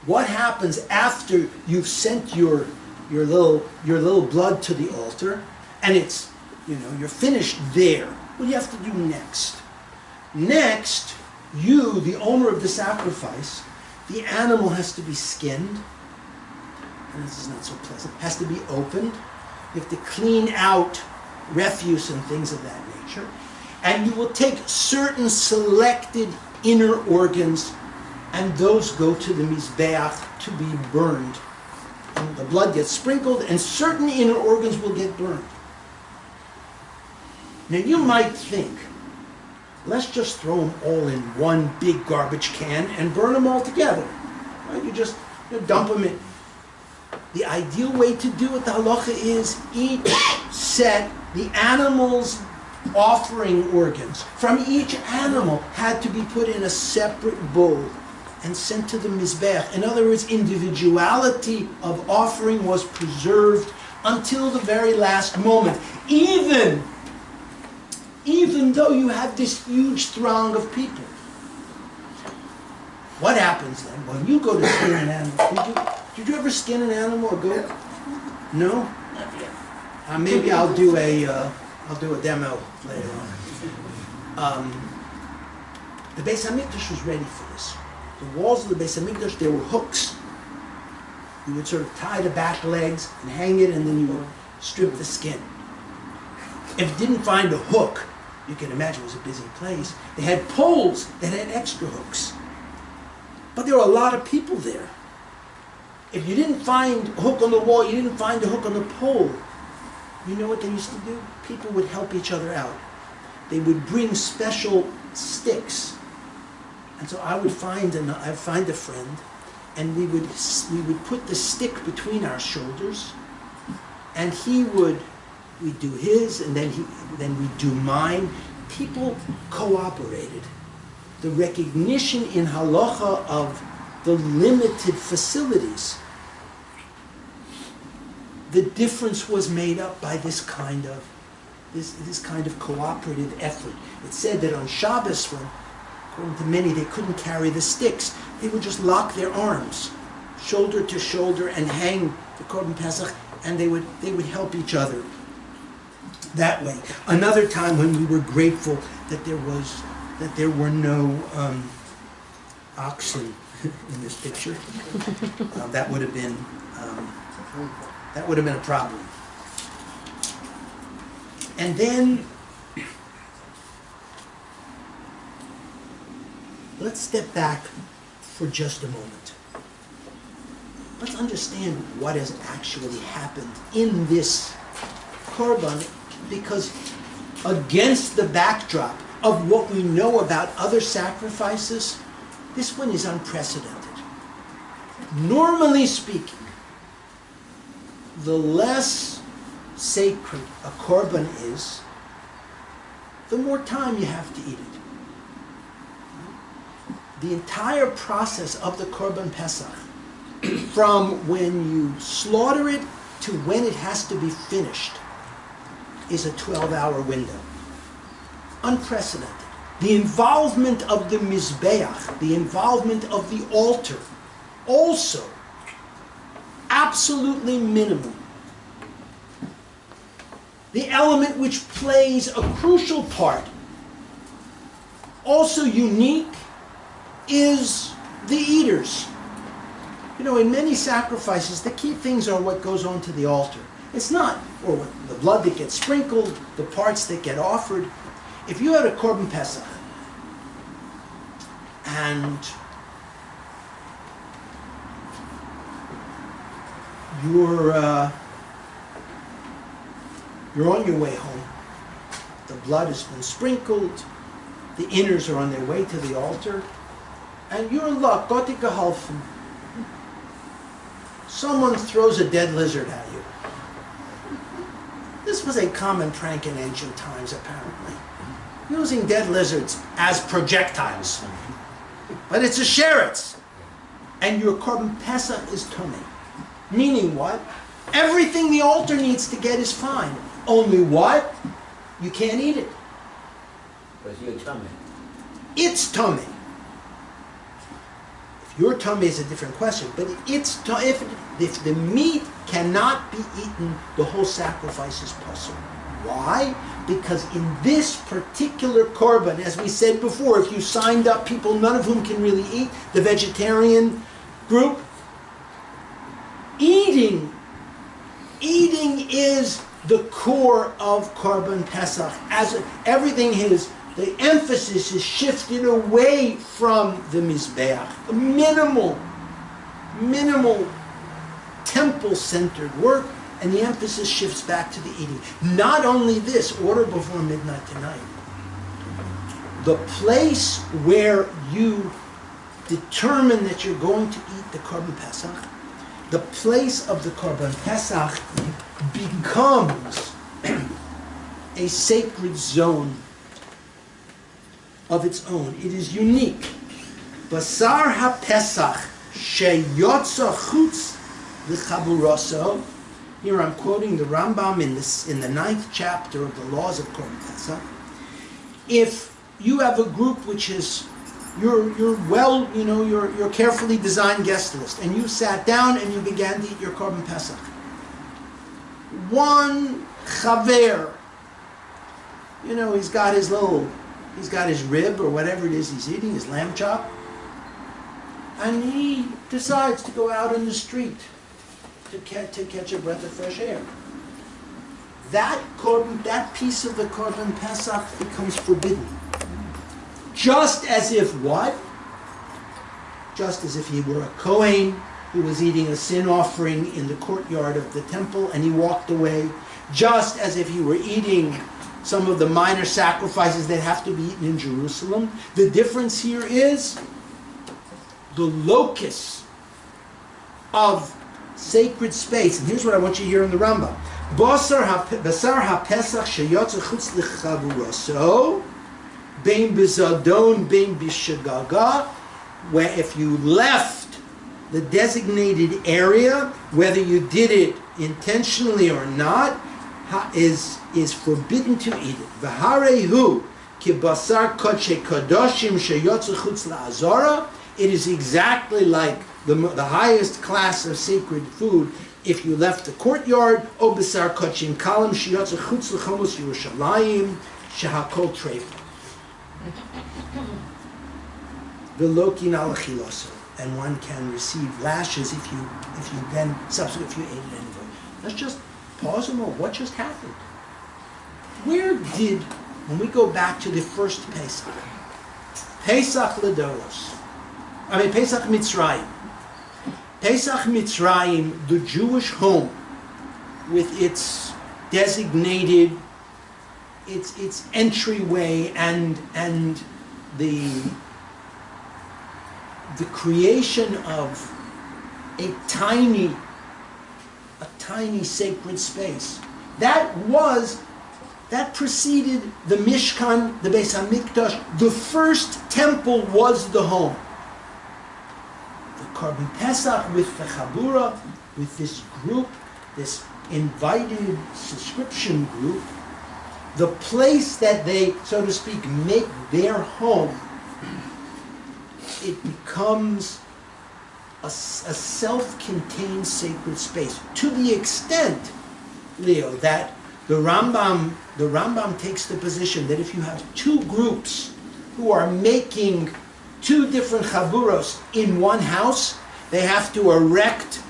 Speaker 2: What happens after you've sent your little blood to the altar, and it's, you're finished there? What do you have to do next? Next, you, the owner of the sacrifice, the animal has to be skinned, and this is not so pleasant, has to be opened. You have to clean out refuse and things of that nature. And you will take certain selected inner organs, and those go to the Mizbeach to be burned. And the blood gets sprinkled, and certain inner organs will get burned. Now you might think, let's just throw them all in one big garbage can and burn them all together. Right? You just dump them in. The ideal way to do it, the halacha is each set, the animal's offering organs from each animal had to be put in a separate bowl and sent to the Mizbeach. In other words, individuality of offering was preserved until the very last moment. Even though you have this huge throng of people. What happens then? When you go to skin an animal, did you ever skin an animal or goat? No?
Speaker 1: Not yet.
Speaker 2: Maybe I'll do a demo later on. The Beis HaMikdash was ready for this. The walls of the Beis HaMikdash, there were hooks. You would sort of tie the back legs and hang it, and then you would strip the skin. If you didn't find a hook, you can imagine it was a busy place. They had poles that had extra hooks. But there were a lot of people there. If you didn't find a hook on the wall, you didn't find a hook on the pole. You know what they used to do? People would help each other out. They would bring special sticks. And so I'd find a friend, and we would put the stick between our shoulders, and we'd do his, and then we'd do mine. People cooperated. The recognition in halacha of the limited facilities, the difference was made up by this kind of cooperative effort. It said that on Shabbos, when, according to many, they couldn't carry the sticks, they would just lock their arms, shoulder to shoulder, and hang the Korban Pesach, and they would help each other that way. Another time when we were grateful that there were no oxen in this picture, that would have been a problem. And then let's step back for just a moment. Let's understand what has actually happened in this Korban, because against the backdrop of what we know about other sacrifices, this one is unprecedented. Normally speaking, the less sacred a korban is, the more time you have to eat it. The entire process of the Korban Pesach, from when you slaughter it to when it has to be finished, is a 12-hour window. Unprecedented. The involvement of the Mizbeach, the involvement of the altar, also absolutely minimum. The element which plays a crucial part, also unique, is the eaters. You know, in many sacrifices, the key things are what goes on to the altar. It's not, or the blood that gets sprinkled, the parts that get offered. If you had a Korban Pesach, and you're on your way home, the blood has been sprinkled, the inners are on their way to the altar, and you're in luck, Gott dir geholfen. Someone throws a dead lizard at you. This was a common prank in ancient times, apparently. Using dead lizards as projectiles. But it's a sheretz. And your Korban Pesach is tummy. Meaning what? Everything the altar needs to get is fine. Only what? You can't eat it.
Speaker 6: Because your tummy.
Speaker 2: It's tummy. If your tummy is a different question, but if the meat cannot be eaten, the whole sacrifice is possible. Why? Because in this particular korban, as we said before, if you signed up people, none of whom can really eat, the vegetarian group, eating is the core of Korban Pesach. As everything is, the emphasis is shifted away from the Mizbeach. A minimal temple-centered work, and the emphasis shifts back to the eating. Not only this, order before midnight tonight. The place where you determine that you're going to eat the Korban Pesach, the place of the Korban Pesach becomes a sacred zone of its own. It is unique. Basar ha-Pesach sheyotza chutz l'chaburaso. Here I'm quoting the Rambam in the 9th chapter of the Laws of Korban Pesach. If you have a group which is your carefully designed guest list, and you sat down and you began to eat your Korban Pesach, one chaver, he's got his rib or whatever it is he's eating, his lamb chop, and he decides to go out in the street to catch a breath of fresh air. That piece of the Korban Pesach becomes forbidden. Just as if what? Just as if he were a Kohen who was eating a sin offering in the courtyard of the temple, and he walked away just as if he were eating some of the minor sacrifices that have to be eaten in Jerusalem. The difference here is the locus of sacred space. And here's what I want you to hear in the Rambam. Basar ha-pesach sheyotze chutz lichavuraso, bein bizadon, bein bishagaga, where if you left the designated area, whether you did it intentionally or not, is forbidden to eat it. V'harehu ki basar kodshe kadoshim sheyotze chutz la'azara. It is exactly like the highest class of sacred food if you left the courtyard. O basar kodshem kalam sheyotze chutz l'chomos Yerushalayim shehakol treif. V'lokin al chiloso. And one can receive lashes if you then subsequently if you ate it anyway. Let's just pause a moment. What just happened? When we go back to the first Pesach, Pesach Ledoros, Pesach Mitzrayim. Pesach Mitzrayim, the Jewish home, with its designated, its entryway and the creation of a tiny sacred space. That preceded the Mishkan, the Beis HaMikdash. The first temple was the home. The Korban Pesach with the Chabura, with this group, this invited subscription group, the place that they, so to speak, make their home, it becomes a self-contained sacred space. To the extent, Leo, that the Rambam takes the position that if you have two groups who are making two different chaburos in one house, they have to erect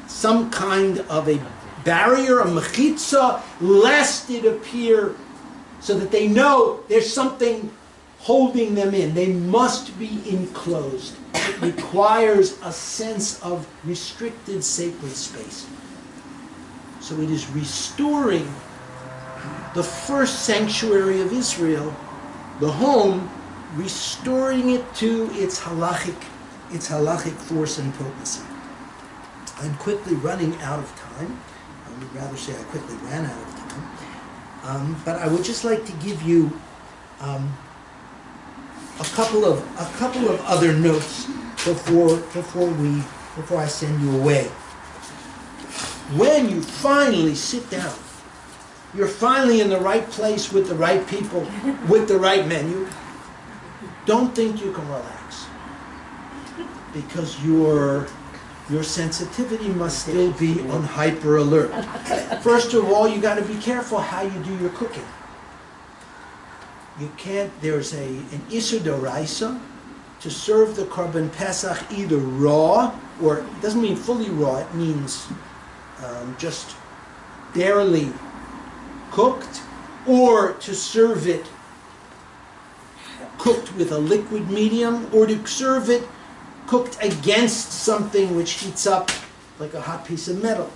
Speaker 2: some kind of a barrier, a mechitza, lest it appear, so that they know there's something holding them in. They must be enclosed. It requires a sense of restricted sacred space. So it is restoring the first sanctuary of Israel, the home, restoring it to its halachic force and potency. I'm quickly running out of time. I would rather say I quickly ran out of time. But I would just like to give you a couple of other notes before I send you away. When you finally sit down, you're finally in the right place with the right people, with the right menu. Don't think you can relax, because your sensitivity must still be on hyper alert. First of all, you got to be careful how you do your cooking. You can't. There's an Isur D'Oraisa to serve the Korban Pesach either raw, or it doesn't mean fully raw. It means just barely cooked, or to serve it cooked with a liquid medium, or to serve it cooked against something which heats up like a hot piece of metal.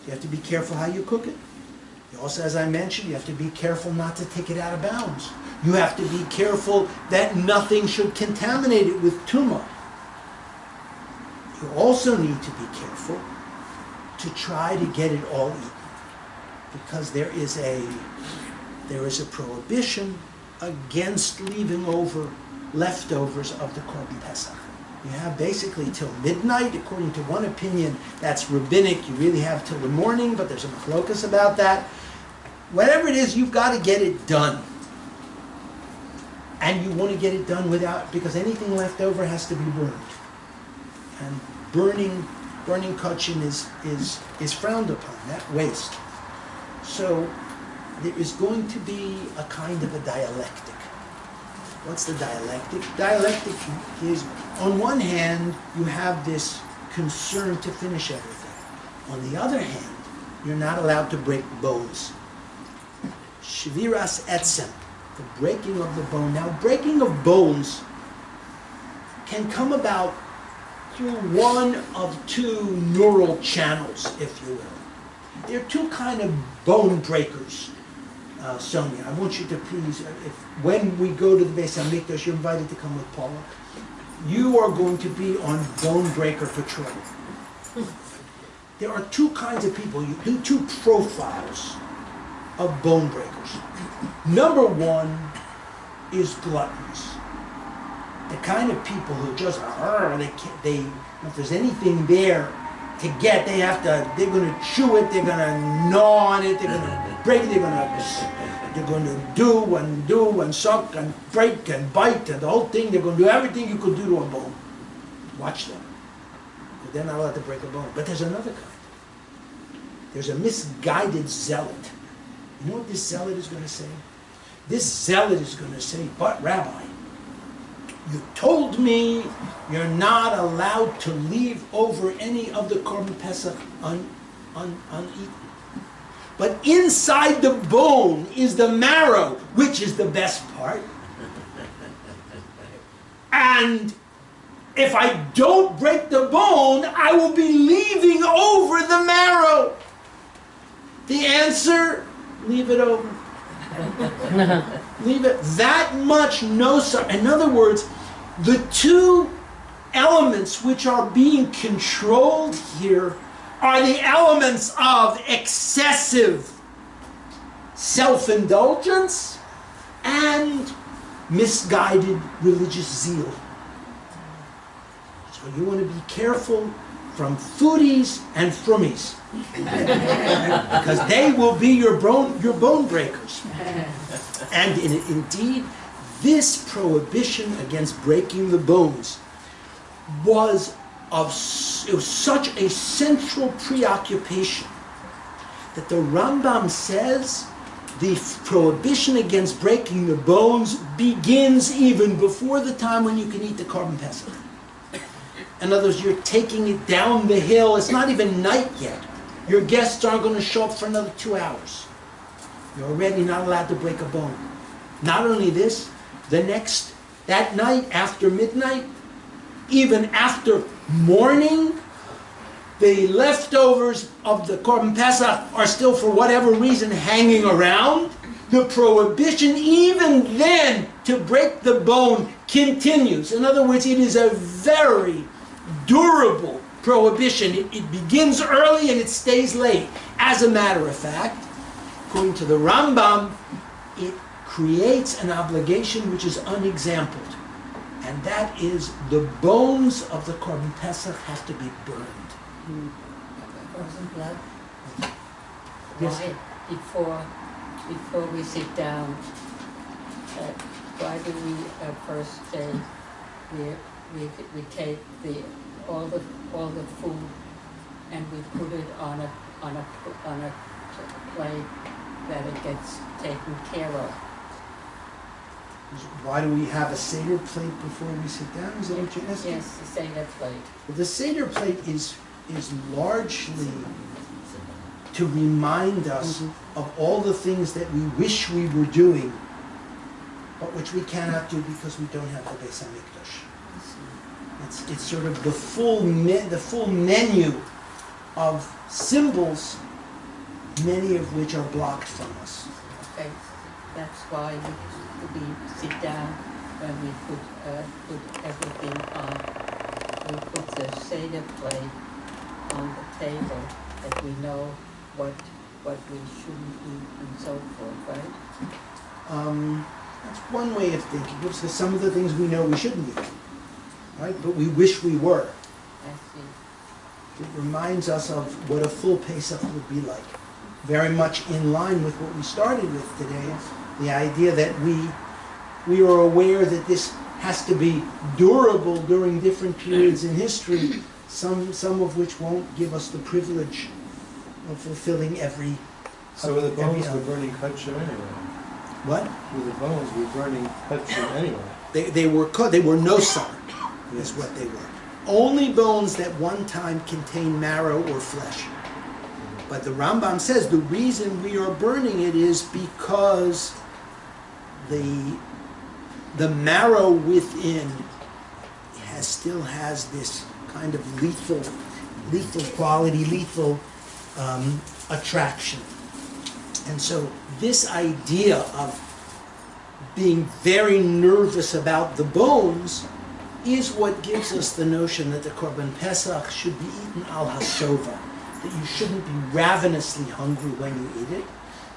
Speaker 2: You have to be careful how you cook it. You also, as I mentioned, you have to be careful not to take it out of bounds. You have to be careful that nothing should contaminate it with tumah. You also need to be careful to try to get it all eaten, because there is a prohibition against leaving over leftovers of the Korban Pesach. You have basically till midnight. According to one opinion, that's rabbinic. You really have till the morning, but there's a machlokas about that. Whatever it is, you've got to get it done. And you want to get it done because anything left over has to be burned. And burning kachin is frowned upon, that waste. So there is going to be a kind of a dialectic. What's the dialectic? Dialectic is, on one hand, you have this concern to finish everything. On the other hand, you're not allowed to break bones. Shviras etzem, the breaking of the bone. Now, breaking of bones can come about
Speaker 10: through one of two neural channels, if you will. There are two kind of bone breakers, Sonia. I want you to please, when we go to the Beis HaMikdash, you're invited to come with Paula. You are going to be on bone breaker patrol. There are two kinds of people, you do two profiles of bone breakers. Number one is gluttons. The kind of people who just, if there's anything there to get, they're going to chew it, they're going to gnaw on it, they're going to break it, they're going to do and suck and break and bite and the whole thing. They're going to do everything you could do to a bone. Watch them. But they're not allowed to break a bone. But there's another kind. There's a misguided zealot. You know what this zealot is going to say? This zealot is going to say, but Rabbi, you told me you're not allowed to leave over any of the Korban Pesach uneaten. But inside the bone is the marrow, which is the best part. And if I don't break the bone, I will be leaving over the marrow. The answer, leave it over. Leave it. That much no sir. In other words, the two elements which are being controlled here are the elements of excessive self-indulgence and misguided religious zeal. So you want to be careful from foodies and frummies, because they will be your bone breakers. And indeed, this prohibition against breaking the bones was such a central preoccupation that the Rambam says the prohibition against breaking the bones begins even before the time when you can eat the Korban Pesach. In other words, you're taking it down the hill. It's not even night yet. Your guests aren't going to show up for another 2 hours. You're already not allowed to break a bone. Not only this, that night after midnight, even after morning, the leftovers of the Korban Pesach are still, for whatever reason, hanging around. The prohibition, even then, to break the bone continues. In other words, it is a very durable prohibition. It begins early and it stays late. As a matter of fact, according to the Rambam, it creates an obligation which is unexampled. And that is the bones of the Korban Pesach have to be burned.
Speaker 8: Rosenblatt,
Speaker 10: Yes.
Speaker 8: why, before we sit down, why do we first say we take all the food and we put it on a plate that it gets taken care of?
Speaker 10: Why do we have a Seder plate before we sit down? Is that what you're asking?
Speaker 8: Yes, the Seder plate.
Speaker 10: Well, the Seder plate is largely to remind us of all the things that we wish we were doing, but which we cannot do because we don't have the Beis HaMikdash. It's sort of the full menu of symbols, many of which are blocked from us.
Speaker 8: Okay, that's why we sit down when we put everything on. We put the Seder plate on the table that we know what we shouldn't eat and so forth, right?
Speaker 10: That's one way of thinking. Because some of the things we know we shouldn't eat, right? But we wish we were.
Speaker 8: I see.
Speaker 10: It reminds us of what a full Pesach would be like. Very much in line with what we started with today, the idea that we are aware that this has to be durable during different periods in history, some of which won't give us the privilege of fulfilling every.
Speaker 4: So with the bones,
Speaker 10: every
Speaker 4: we're burning kachim anyway.
Speaker 10: What?
Speaker 4: With the bones, we're burning kachim anyway.
Speaker 10: They were nosar, is what they were. Only bones that one time contain marrow or flesh. But the Rambam says the reason we are burning it is because the marrow within still has this kind of lethal quality, lethal attraction. And so this idea of being very nervous about the bones is what gives us the notion that the Korban Pesach should be eaten al hasova, that you shouldn't be ravenously hungry when you eat it,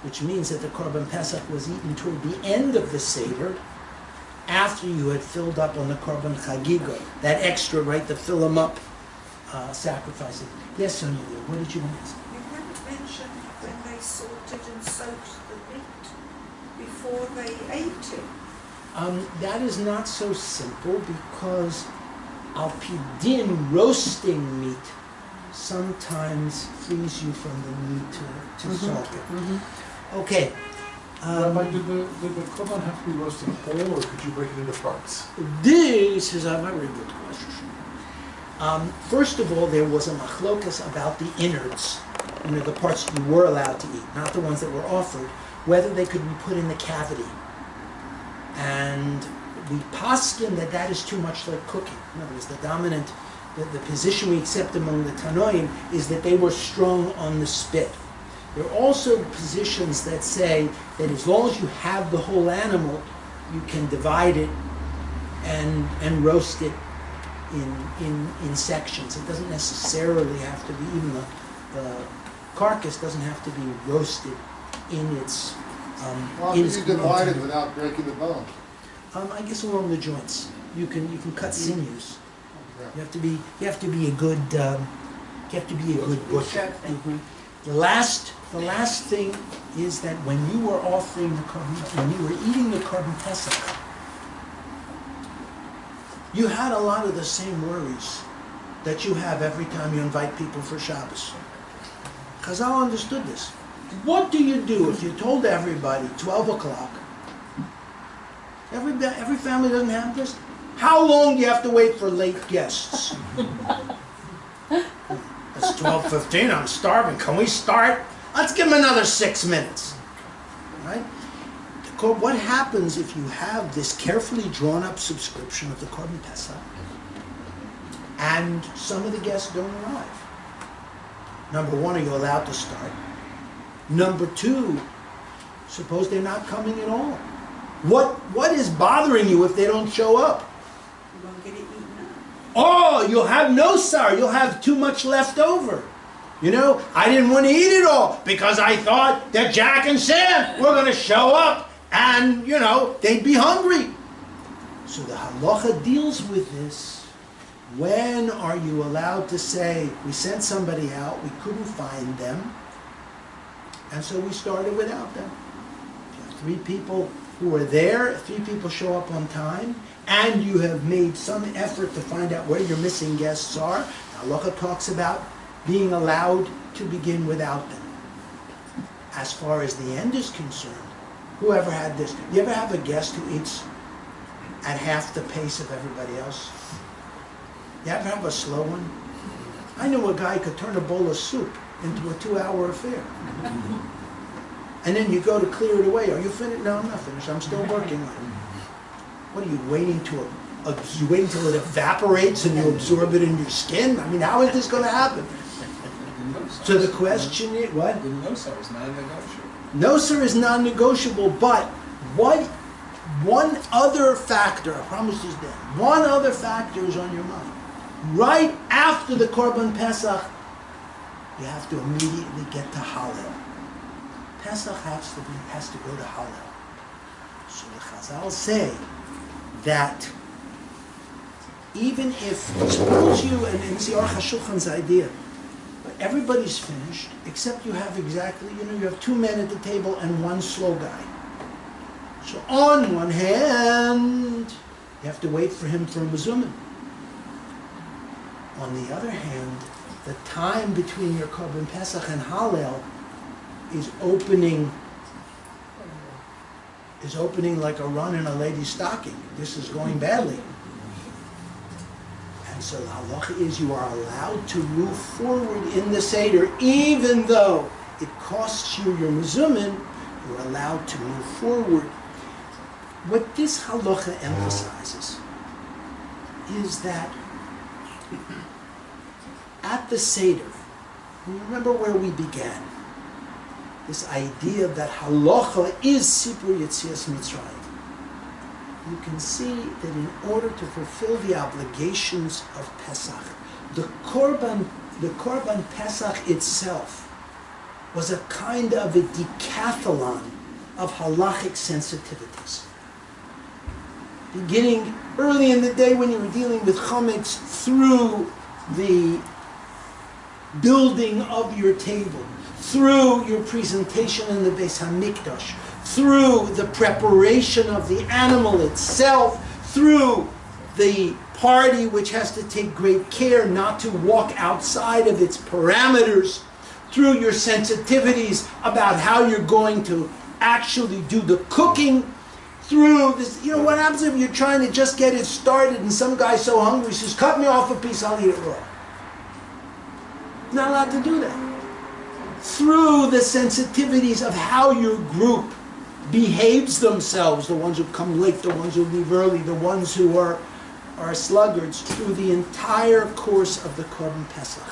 Speaker 10: which means that the Korban Pesach was eaten toward the end of the Seder, after you had filled up on the Korban Chagiga, that extra, right, the fill them up sacrifices. Yes, Sonia, what did you want to say?
Speaker 11: You hadn't mentioned when they salted and soaked the meat before they ate it.
Speaker 10: That is not so simple because al pidin, roasting meat, sometimes frees you from the need to salt it. Okay.
Speaker 5: Rabbi, did the korban have to be roasted whole, or could you break it into parts?
Speaker 10: This is a very good question. First of all, there was a machlokas about the innards, the parts you were allowed to eat, not the ones that were offered, whether they could be put in the cavity. And we paskin that is too much like cooking. In other words, the dominant, the position we accept among the Tanoim is that they were strung on the spit. There are also positions that say that as long as you have the whole animal, you can divide it and roast it in sections. It doesn't necessarily have to be, even the carcass doesn't have to be roasted in its
Speaker 12: Well, how can you divide it without breaking the bone?
Speaker 10: I guess along the joints. You can cut sinews.
Speaker 12: Yeah.
Speaker 10: You have to be a good butcher. The last thing is that when you were offering when you were eating the Korban Pesach, you had a lot of the same worries that you have every time you invite people for Shabbos. Chazal understood this. What do you do if you told everybody 12 o'clock? Every family doesn't have this. How long do you have to wait for late guests? It's 12:15. I'm starving. Can we start? Let's give them another 6 minutes. Right? What happens if you have this carefully drawn up subscription of the Korban Pesach and some of the guests don't arrive? Number one, are you allowed to start? Number two, suppose they're not coming at all. What is bothering you if they don't show up?
Speaker 11: You won't get it eaten up.
Speaker 10: Oh, you'll have no sorrow. You'll have too much left over. I didn't want to eat it all because I thought that Jack and Sam were going to show up and, they'd be hungry. So the halacha deals with this. When are you allowed to say, we sent somebody out, we couldn't find them, and so we started without them? If you have 3 people who are there, 3 people show up on time, and you have made some effort to find out where your missing guests are, halacha talks about being allowed to begin without them. As far as the end is concerned, whoever had this, you ever have a guest who eats at half the pace of everybody else? You ever have a slow one? I know a guy could turn a bowl of soup into a 2-hour affair. And then you go to clear it away. Are you finished? No, I'm not finished. I'm still working on it. What are you waiting to? You wait until it evaporates and you absorb it in your skin? I mean, how is this going to happen? So the question is, what?
Speaker 7: The no sir is non-negotiable.
Speaker 10: No sir is non-negotiable, but one other factor, I promise you that, one other factor is on your mind. Right after the Korban Pesach, you have to immediately get to Hallel. Pesach has to go to Hallel. So the Chazal say that even if, suppose you, and it's the Aruch HaShulchan's idea, but everybody's finished, except you have exactly, you have 2 men at the table and 1 slow guy. So on one hand, you have to wait for him for a mezuzah. On the other hand, the time between your Korban Pesach and Hallel is opening like a run in a lady's stocking. This is going badly. And so the halacha is you are allowed to move forward in the Seder, even though it costs you your mezumin, you're allowed to move forward. What this halacha emphasizes is that at the Seder, you remember where we began. This idea that halacha is Sipur Yetzias Mitzrayim. You can see that in order to fulfill the obligations of Pesach, the Korban Pesach itself was a kind of a decathlon of halachic sensitivities. Beginning early in the day when you were dealing with chametz, through the building of your table, through your presentation in the Beis Hamikdash, through the preparation of the animal itself, through the party which has to take great care not to walk outside of its parameters, through your sensitivities about how you're going to actually do the cooking, through this, what happens if you're trying to just get it started and some guy's so hungry, he says, cut me off a piece, I'll eat it raw. Not allowed to do that. Through the sensitivities of how your group behaves themselves, the ones who come late, the ones who leave early, the ones who are sluggards, through the entire course of the Korban Pesach.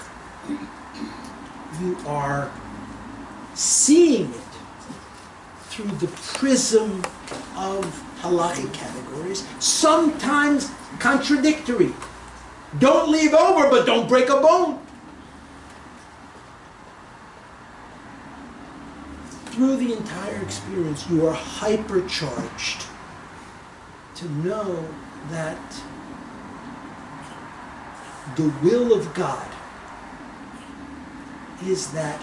Speaker 10: You are seeing it through the prism of halachic categories, sometimes contradictory. Don't leave over, but don't break a bone. Through the entire experience, you are hypercharged to know that the will of God is that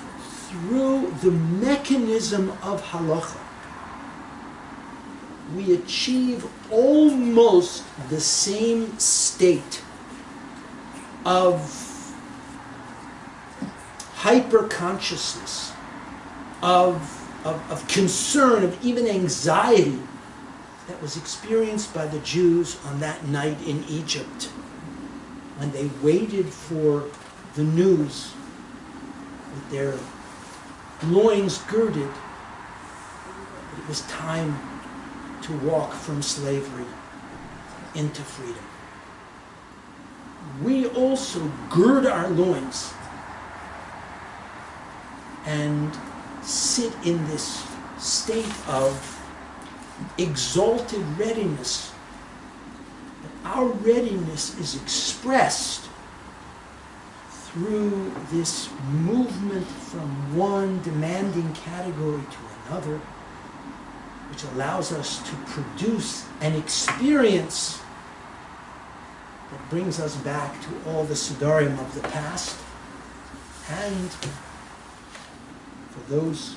Speaker 10: through the mechanism of halacha, we achieve almost the same state of hyper-consciousness, of concern, of even anxiety that was experienced by the Jews on that night in Egypt when they waited for the news with their loins girded. It was time to walk from slavery into freedom. We also gird our loins and sit in this state of exalted readiness. But our readiness is expressed through this movement from one demanding category to another, which allows us to produce an experience that brings us back to all the Siddharim of the past, and for those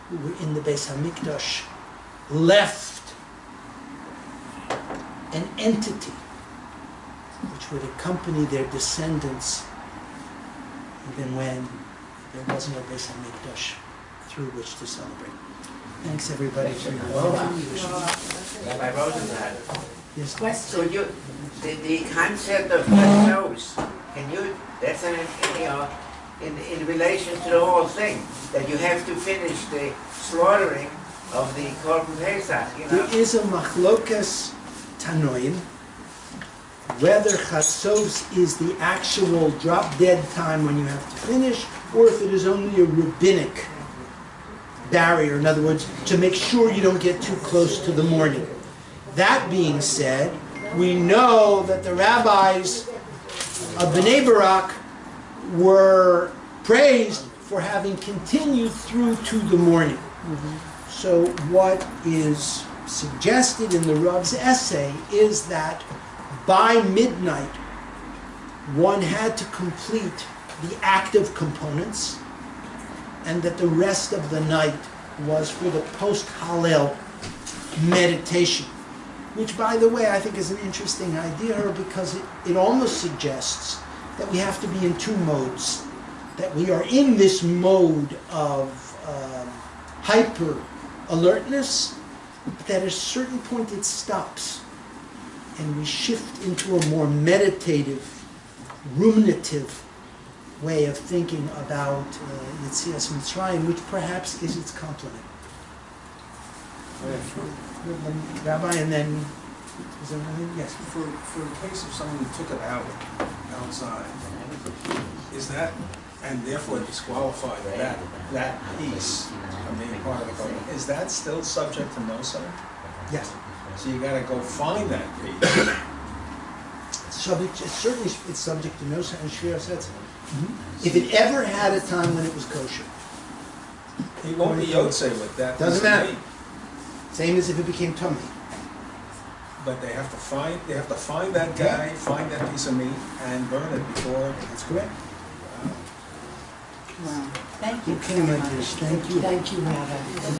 Speaker 10: who were in the Beis Hamikdash, left an entity which would accompany their descendants even when there was no Beis Hamikdash through which to celebrate. Thanks everybody for your welcome.
Speaker 6: Rabbi Rosenblatt.
Speaker 10: Yes.
Speaker 1: Question.
Speaker 6: Could you, the concept of nose, that's in relation to the whole thing, that you have to finish the slaughtering of the Korban Pesach,
Speaker 10: There is a machlokas tanoim, whether chatzos is the actual drop-dead time when you have to finish, or if it is only a rabbinic barrier, in other words, to make sure you don't get too close to the morning. That being said, we know that the rabbis of Bnei Barak were praised for having continued through to the morning. So what is suggested in the Rav's essay is that by midnight, one had to complete the active components, and that the rest of the night was for the post-Hallel meditation. Which, by the way, I think is an interesting idea, because it almost suggests that we have to be in two modes. That we are in this mode of hyper-alertness, but that at a certain point it stops. And we shift into a more meditative, ruminative way of thinking about Yetzias Mitzrayim, which perhaps is its complement. Rabbi, and then, is there anything? Yes.
Speaker 7: For the case of someone who took it out outside, Is that, and therefore disqualify that piece from being part of the korban, is that still subject to nosai?
Speaker 10: Yes.
Speaker 7: So you gotta go find that piece.
Speaker 10: Certainly it's subject to no and Shiur said so. If it ever had a time when it was kosher.
Speaker 7: It won't be yotzei with that.
Speaker 10: Doesn't
Speaker 7: piece of
Speaker 10: matter.
Speaker 7: meat.
Speaker 10: Same as if it became tummy.
Speaker 7: But they have to find that guy, find that piece of meat, and burn it before.
Speaker 10: That's correct.
Speaker 3: Wow. Thank you.
Speaker 10: Okay, my dears, thank you.
Speaker 8: Thank you, Rabbi.